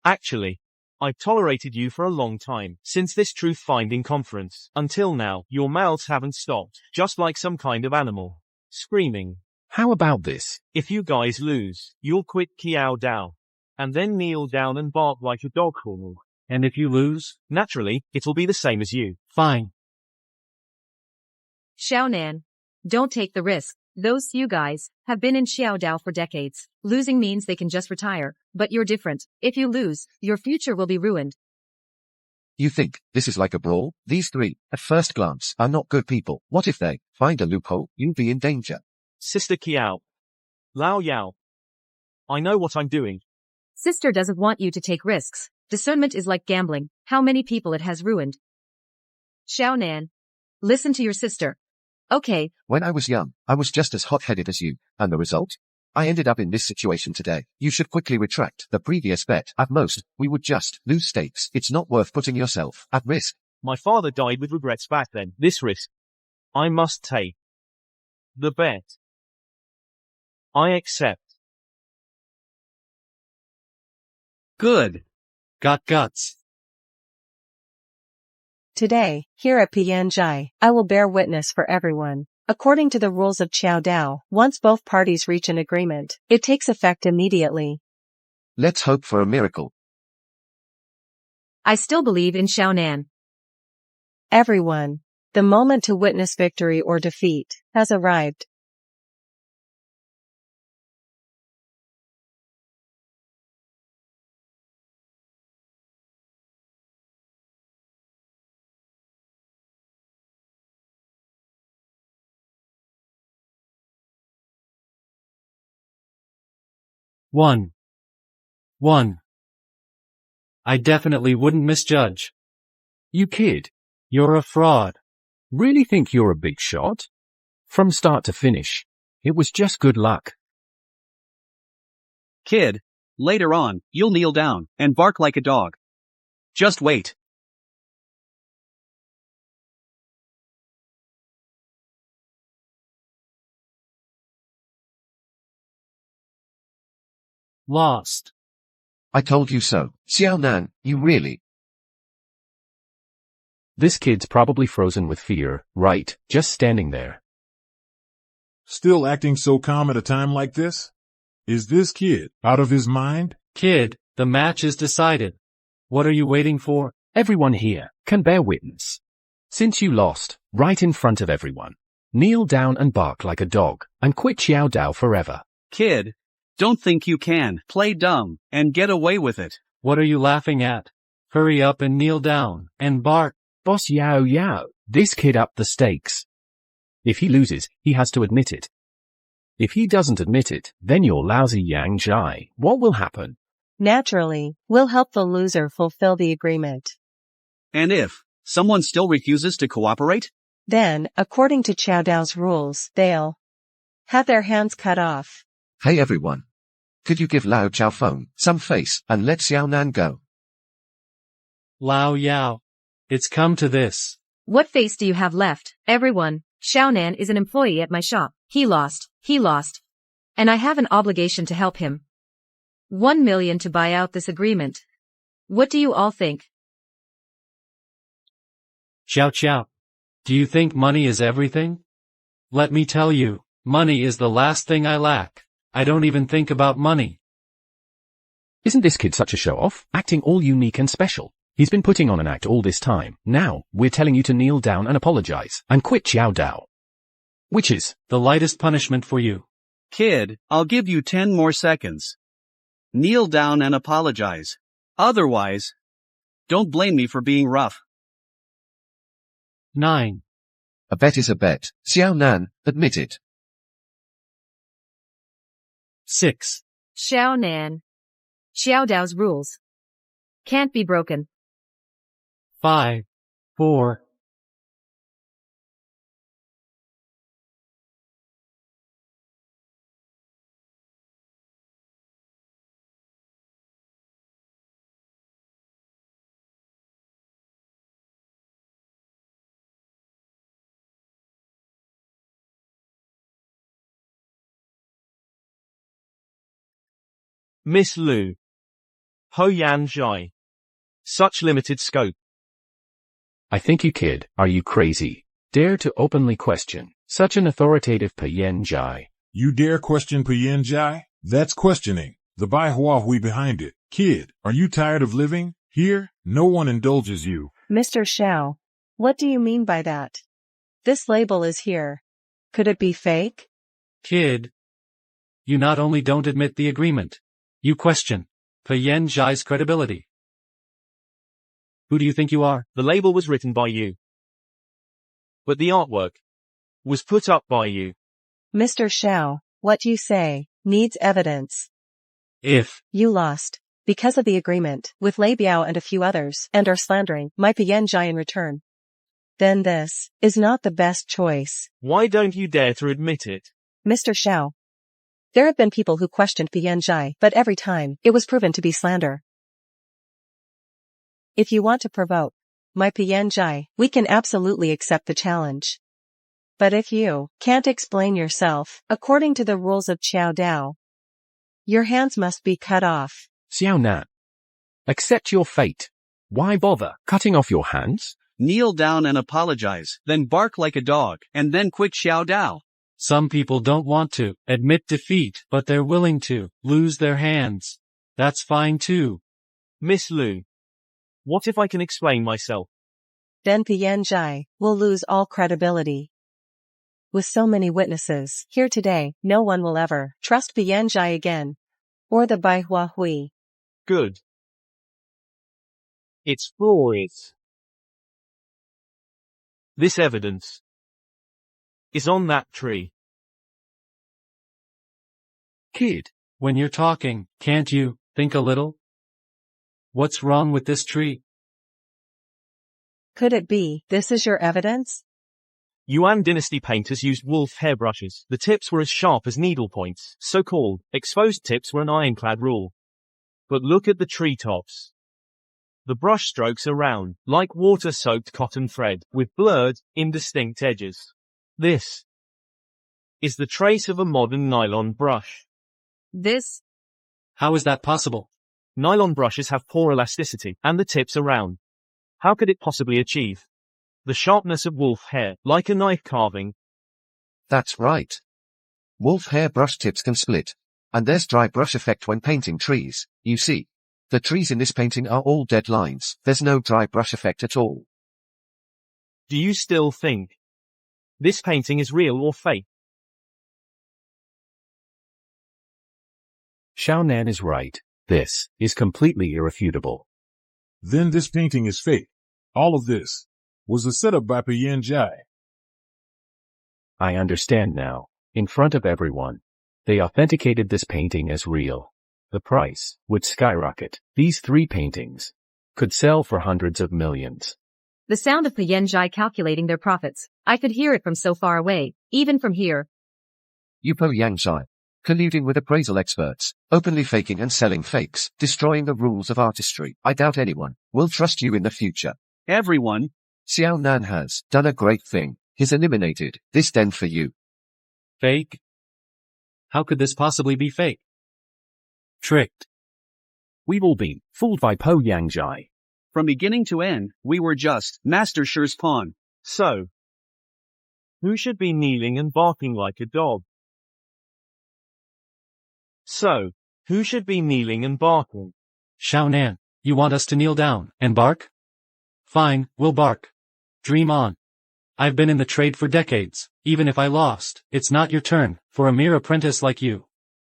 Actually, I've tolerated you for a long time, since this truth-finding conference. Until now, your mouths haven't stopped, just like some kind of animal. Screaming. How about this? If you guys lose, you'll quit Qiao Dao. And then kneel down and bark like a dog. And if you lose? Naturally, it'll be the same as you. Fine. Xiaonan, don't take the risk. Those you guys have been in Xiao Dao for decades. Losing means they can just retire, but you're different. If you lose, your future will be ruined. You think this is like a brawl? These three, at first glance, are not good people. What if they find a loophole? You'll be in danger. Sister Qiao. Lao Yao. I know what I'm doing. Sister doesn't want you to take risks. Discernment is like gambling. How many people it has ruined. Xiaonan, listen to your sister. Okay. When I was young, I was just as hot-headed as you, and the result? I ended up in this situation today. You should quickly retract the previous bet. At most, we would just lose stakes. It's not worth putting yourself at risk. My father died with regrets back then. This risk, I must take. The bet. I accept. Good. Got guts. Today, here at PNG, I will bear witness for everyone. According to the rules of Qiao Dao, once both parties reach an agreement, it takes effect immediately. Let's hope for a miracle. I still believe in Xiaonan. Everyone, the moment to witness victory or defeat has arrived. One. I definitely wouldn't misjudge. You kid. You're a fraud. Really think you're a big shot? From start to finish, it was just good luck. Kid, later on, you'll kneel down and bark like a dog. Just wait. Lost. I told you so. Xiaonan, you really. This kid's probably frozen with fear, right? Just standing there. Still acting so calm at a time like this? Is this kid out of his mind? Kid, the match is decided. What are you waiting for? Everyone here can bear witness. Since you lost, right in front of everyone, kneel down and bark like a dog, and quit Qiao Dao forever. Kid, don't think you can play dumb and get away with it. What are you laughing at? Hurry up and kneel down and bark. Boss Yao, this kid upped the stakes. If he loses, he has to admit it. If he doesn't admit it, then you're lousy Yang Zhai. What will happen? Naturally, we'll help the loser fulfill the agreement. And if someone still refuses to cooperate? Then, according to Qiao Dao's rules, they'll have their hands cut off. Hey everyone. Could you give Lao Chaofeng some face and let Xiaonan go? Lao Yao. It's come to this. What face do you have left? Everyone, Xiaonan is an employee at my shop. He lost. And I have an obligation to help him. 1 million to buy out this agreement. What do you all think? Xiao. Do you think money is everything? Let me tell you, money is the last thing I lack. I don't even think about money. Isn't this kid such a show-off, acting all unique and special? He's been putting on an act all this time. Now, we're telling you to kneel down and apologize, and quit Xiao Dao. Which is the lightest punishment for you. Kid, I'll give you 10 more seconds. Kneel down and apologize. Otherwise, don't blame me for being rough. 9. A bet is a bet. Xiao Nan, admit it. 6. Xiao Nan. Xiao Dao's rules can't be broken. 5. 4. Miss Lu. Ho Yan Zhai. Such limited scope. I think you kid, are you crazy? Dare to openly question such an authoritative Piyan Zhai. You dare question Piyan Zhai? That's questioning the Bai Huahui behind it. Kid, are you tired of living? Here, no one indulges you. Mr. Xiao, what do you mean by that? This label is here. Could it be fake? Kid. You not only don't admit the agreement, you question Piyan Zhai's credibility. Who do you think you are? The label was written by you. But the artwork was put up by you. Mr. Xiao, what you say needs evidence. If You lost because of the agreement with Lei Biao and a few others and are slandering my Piyan Zhai in return, then this is not the best choice. Why don't you dare to admit it? Mr. Xiao, there have been people who questioned Piyan Zhai, but every time it was proven to be slander. If you want to provoke my Piyan Zhai, we can absolutely accept the challenge. But if you can't explain yourself according to the rules of Xiao Dao, your hands must be cut off. Xiao Nan. Accept your fate. Why bother cutting off your hands? Kneel down and apologize, then bark like a dog, and then quit Xiao Dao. some people don't want to admit defeat, but they're willing to lose their hands. That's fine too. Miss Lu. What if I can explain myself? Then Piyan Zhai will lose all credibility. With so many witnesses here today, no one will ever trust Piyan Zhai again. Or the Bai Huahui. Good. It's for it. This evidence is on that tree. Kid, when you're talking, can't you think a little? What's wrong with this tree? Could it be this is your evidence? Yuan Dynasty painters used wolf hairbrushes. The tips were as sharp as needlepoints. So-called exposed tips were an ironclad rule. But look at the treetops. The brush strokes are round, like water-soaked cotton thread, with blurred, indistinct edges. This is the trace of a modern nylon brush. This? How is that possible? Nylon brushes have poor elasticity, and the tips are round. How could it possibly achieve the sharpness of wolf hair, like a knife carving? That's right. Wolf hair brush tips can split. And there's dry brush effect when painting trees, you see. The trees in this painting are all dead lines. There's no dry brush effect at all. Do you still think this painting is real or fake? Xiaonan is right. This is completely irrefutable. Then this painting is fake. All of this was a setup by Piyan Zhai. I understand now. In front of everyone, they authenticated this painting as real. The price would skyrocket. These 3 paintings could sell for hundreds of millions. The sound of Piyan Zhai calculating their profits. I could hear it from so far away, even from here. You Piyan Zhai. Colluding with appraisal experts, openly faking and selling fakes, destroying the rules of artistry. I doubt anyone will trust you in the future. Everyone. Xiao Nan has done a great thing. He's eliminated this den for you. Fake? How could this possibly be fake? Tricked. We've all been fooled by Piyan Zhai. From beginning to end, we were just Master Shi's pawn. So, Who should be kneeling and barking like a dog? So, who should be kneeling and barking? Xiao Nan, you want us to kneel down and bark? Fine, we'll bark. Dream on. I've been in the trade for decades. Even if I lost, it's not your turn, for a mere apprentice like you,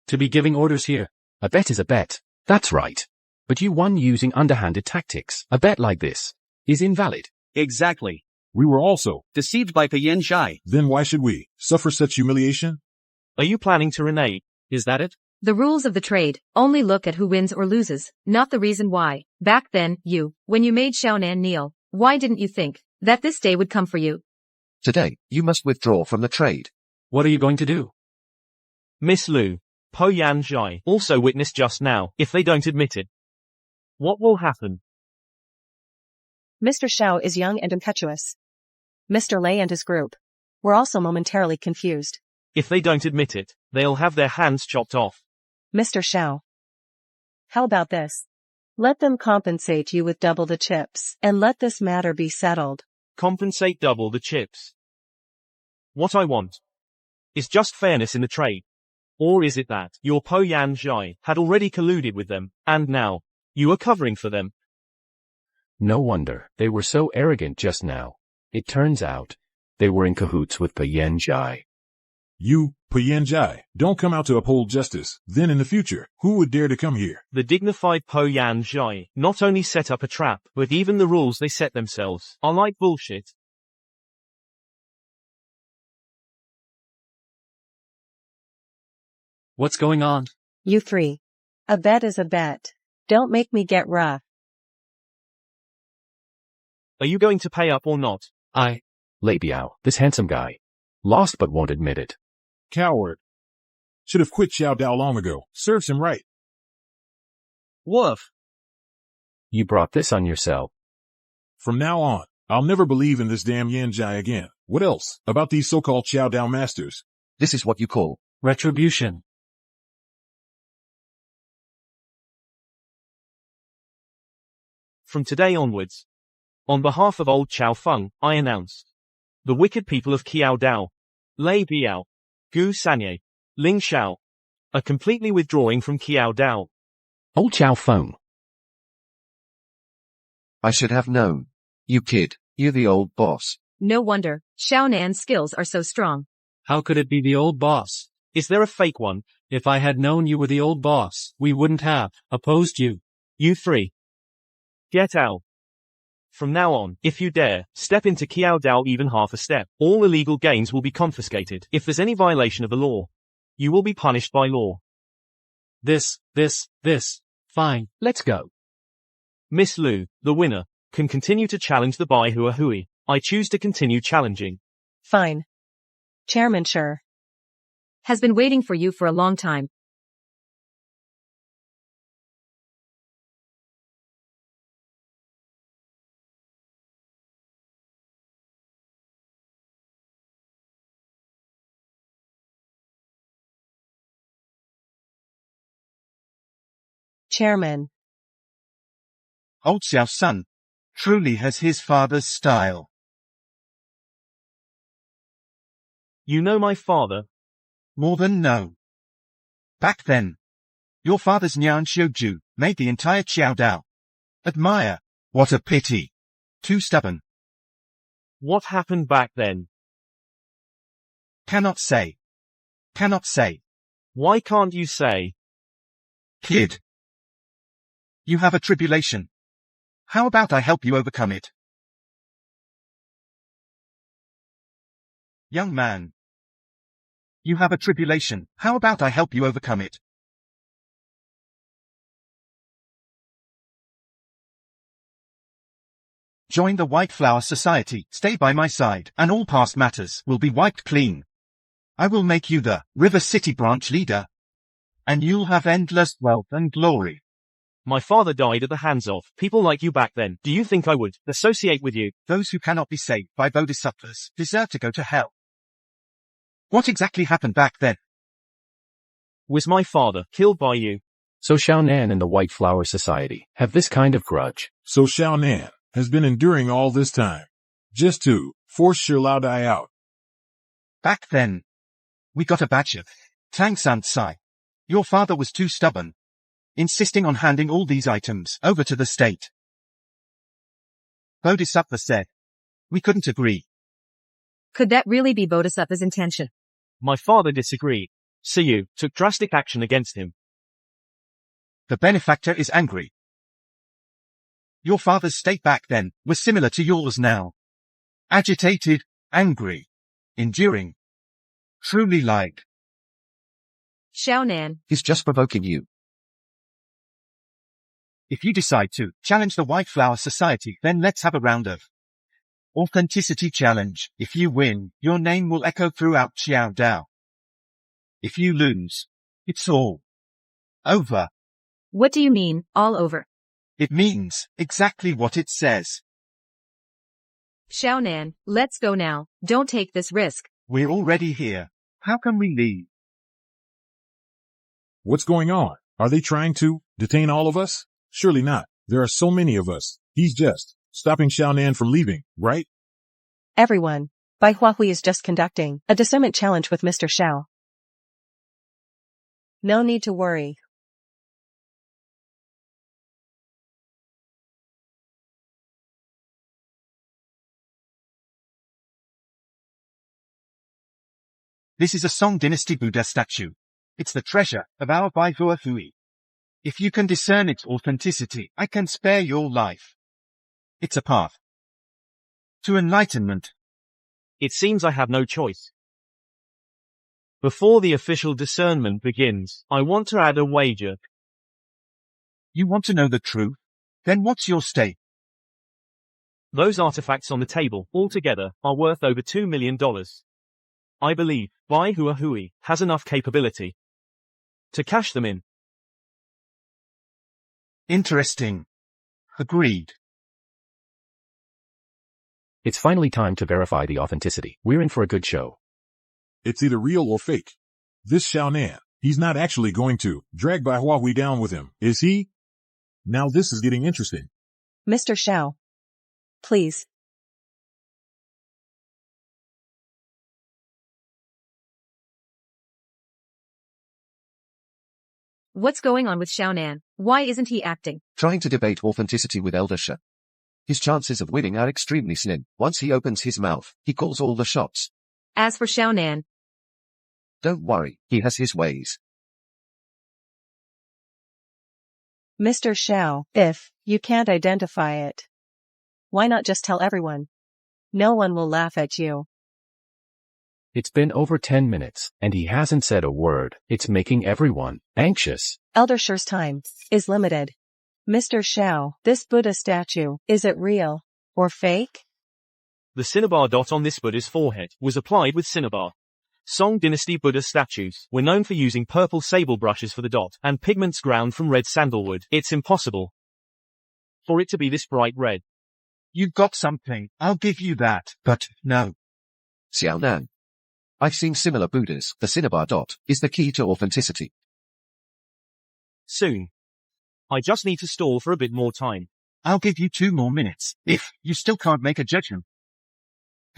to be giving orders here. A bet is a bet. That's right. But you won using underhanded tactics. A bet like this is invalid. Exactly. We were also Deceived by Pian Zhai. Then why should we suffer such humiliation? Are you planning to renege? Is that it? The rules of the trade only look at who wins or loses, not the reason why. Back then, when you made Xiaonan kneel, why didn't you think that this day would come for you? Today, you must withdraw from the trade. What are you going to do? Miss Lu, Po Yan Zhai also witnessed just now, if they don't admit it. What will happen? Mr. Xiao is young and impetuous. Mr. Lei and his group were also momentarily confused. If they don't admit it, they'll have their hands chopped off. Mr. Xiao. How about this? Let them compensate you with double the chips, and let this matter be settled. Compensate double the chips. What I want is just fairness in the trade. Or is it that your Po Yan Zhai had already colluded with them, and now you are covering for them? No wonder they were so arrogant just now. It turns out they were in cahoots with Pian Zhai. You, Pian Zhai, don't come out to uphold justice. Then in the future, who would dare to come here? The dignified Po Yan Zhai not only set up a trap, but even the rules they set themselves are like bullshit. What's going on? You three. A bet is a bet. Don't make me get rough. Are you going to pay up or not? Lei Biao, this handsome guy. Lost but won't admit it. Coward. Should have quit Xiao Dao long ago. Serves him right. Woof. You brought this on yourself. From now on, I'll never believe in this damn Yan Zhai again. What else about these so-called Xiao Dao masters? This is what you call Retribution. From today onwards, on behalf of old Chao Feng, I announce the wicked people of Qiao Dao, Lei Biao, Gu Sanye, Ling Xiao, are completely withdrawing from Qiao Dao. Old Chao Feng. I should have known. You kid, you're the old boss. No wonder Xiaonan's skills are so strong. How could it be the old boss? Is there a fake one? If I had known you were the old boss, we wouldn't have opposed you. You three. Get out. From now on, if you dare, step into Qiao Dao even half a step, all illegal gains will be confiscated. If there's any violation of the law, you will be punished by law. This. Fine. Let's go. Miss Lu, the winner, can continue to challenge the Bai Hua Hui. I choose to continue challenging. Fine. Chairman sure. Has been waiting for you for a long time. Chairman. Old Xiao's son truly has his father's style. You know my father? More than no. Back then, your father's Nian Xiuju made the entire Qiao Dao admire. What a pity. Too stubborn. What happened back then? Cannot say. Cannot say. Why can't you say? Kid. You have a tribulation. How about I help you overcome it? Young man. You have a tribulation. How about I help you overcome it? Join the White Flower Society. Stay by my side, and all past matters will be wiped clean. I will make you the River City branch leader, and you'll have endless wealth and glory. My father died at the hands of people like you back then. Do you think I would associate with you? Those who cannot be saved by bodhisattvas deserve to go to hell. What exactly happened back then? Was my father killed by you? So Xiao Nan and the White Flower Society have this kind of grudge. So Xiao Nan has been enduring all this time, just to force Shi Lao Dai out. Back then, we got a batch of Tang San Sai. Your father was too stubborn, insisting on handing all these items over to the state. Bodhisattva said, we couldn't agree. Could that really be Bodhisattva's intention? My father disagreed. Zhou took drastic action against him. The benefactor is angry. Your father's state back then was similar to yours now. Agitated, angry, enduring. Truly like. Xiaonan. He's just provoking you. If you decide to challenge the White Flower Society, then let's have a round of authenticity challenge. If you win, your name will echo throughout Xiao Dao. If you lose, it's all over. What do you mean, all over? It means exactly what it says. Xiaonan, let's go now. Don't take this risk. We're already here. How can we leave? What's going on? Are they trying to detain all of us? Surely not. There are so many of us. He's just stopping Xiaonan from leaving, right? Everyone, Bai Huahui is just conducting a discernment challenge with Mr. Xiao. No need to worry. This is a Song Dynasty Buddha statue. It's the treasure of our Bai Huahui. If you can discern its authenticity, I can spare your life. It's a path to enlightenment. It seems I have no choice. Before the official discernment begins, I want to add a wager. You want to know the truth? Then what's your stake? Those artifacts on the table, altogether, are worth over $2 million. I believe Bai Huahui has enough capability to cash them in. Interesting. Agreed. It's finally time to verify the authenticity. We're in for a good show. It's either real or fake. This Xiaonan, he's not actually going to drag Bai Huahui down with him, is he? Now this is getting interesting. Mr. Xiao. Please. What's going on with Xiaonan? Why isn't he acting? Trying to debate authenticity with Elder Shi. His chances of winning are extremely slim. Once he opens his mouth, he calls all the shots. As for Xiaonan, Don't worry, he has his ways. Mr. Xiao, if you can't identify it, why not just tell everyone? No one will laugh at you. It's been over 10 minutes, and he hasn't said a word. It's making everyone anxious. Elder Shi's time is limited. Mr. Xiao, this Buddha statue, is it real or fake? The cinnabar dot on this Buddha's forehead was applied with cinnabar. Song Dynasty Buddha statues were known for using purple sable brushes for the dot and pigments ground from red sandalwood. It's impossible for it to be this bright red. You've got something, I'll give you that, but no. Xiaonan. I've seen similar Buddhas. The cinnabar dot is the key to authenticity. Soon. I just need to stall for a bit more time. I'll give you 2 more minutes. If you still can't make a judgment,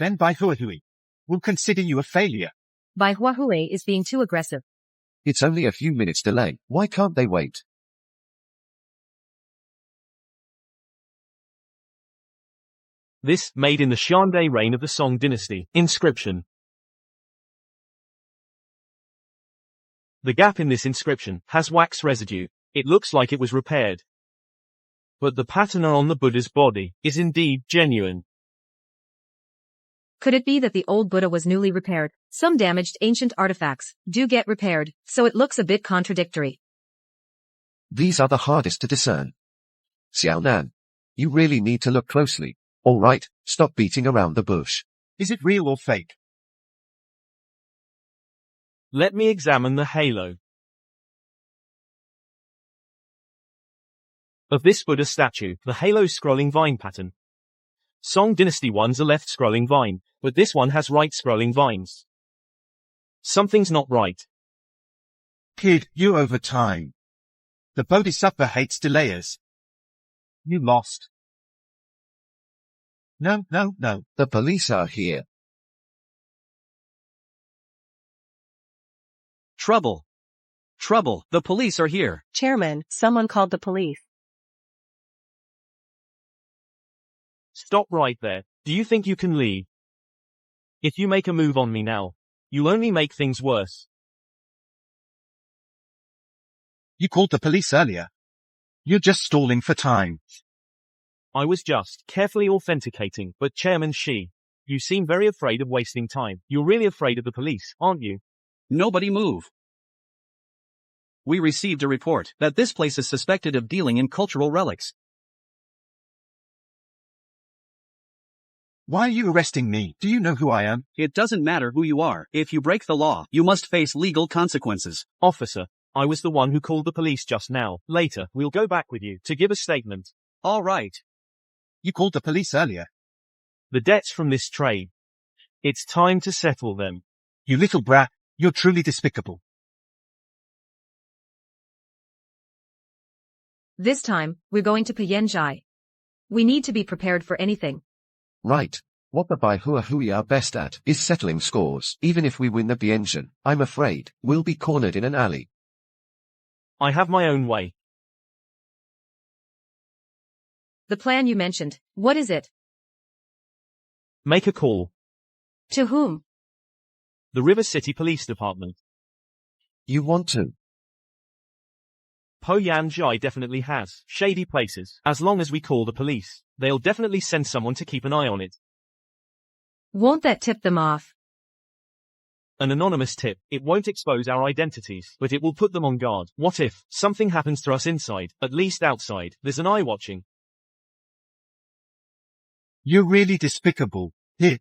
then Bai Huahui will consider you a failure. Bai Huahui is being too aggressive. It's only a few minutes delay. Why can't they wait? This, made in the Xiande reign of the Song Dynasty, inscription. The gap in this inscription has wax residue. It looks like it was repaired. But the pattern on the Buddha's body is indeed genuine. Could it be that the old Buddha was newly repaired? Some damaged ancient artifacts do get repaired, so it looks a bit contradictory. These are the hardest to discern. Xiaonan. You really need to look closely. Alright, stop beating around the bush. Is it real or fake? Let me examine the halo of this Buddha statue, the halo scrolling vine pattern. Song Dynasty ones are left scrolling vine, but this one has right scrolling vines. Something's not right. Kid, you over time. The Bodhisattva hates delayers. You lost. No. The police are here. Trouble. Trouble, the police are here. Chairman, someone called the police. Stop right there. Do you think you can leave? If you make a move on me now, you'll only make things worse. You called the police earlier. You're just stalling for time. I was just carefully authenticating, but Chairman Shi, you seem very afraid of wasting time. You're really afraid of the police, aren't you? Nobody move. We received a report that this place is suspected of dealing in cultural relics. Why are you arresting me? Do you know who I am? It doesn't matter who you are. If you break the law, you must face legal consequences. Officer, I was the one who called the police just now. Later, we'll go back with you to give a statement. All right. You called the police earlier. The debts from this trade. It's time to settle them. You little brat, you're truly despicable. This time, we're going to Pianjai. We need to be prepared for anything. Right. What the Hui are best at is settling scores. Even if we win the Bienjin, I'm afraid we'll be cornered in an alley. I have my own way. The plan you mentioned, what is it? Make a call. To whom? The River City Police Department. You want to? Po Yan Jai definitely has shady places. As long as we call the police, they'll definitely send someone to keep an eye on it. Won't that tip them off? An anonymous tip. It won't expose our identities, but it will put them on guard. What if something happens to us inside? At least outside, there's an eye watching. You're really despicable. Here.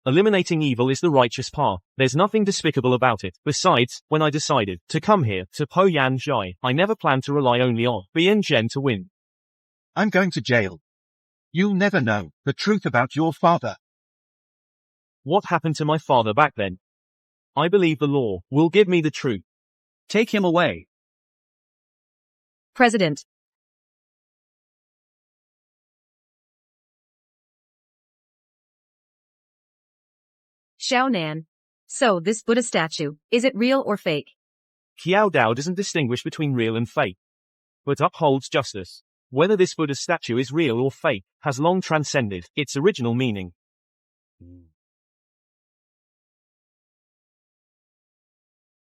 Eliminating evil is the righteous path. There's nothing despicable about it. Besides, when I decided to come here to Po Yan Jai, I never planned to rely only on Bien Zhen to win. I'm going to jail. You'll never know the truth about your father. What happened to my father back then? I believe the law will give me the truth. Take him away. President. Xiaonan. So this Buddha statue, is it real or fake? Qiao Dao doesn't distinguish between real and fake, but upholds justice. Whether this Buddha statue is real or fake has long transcended its original meaning.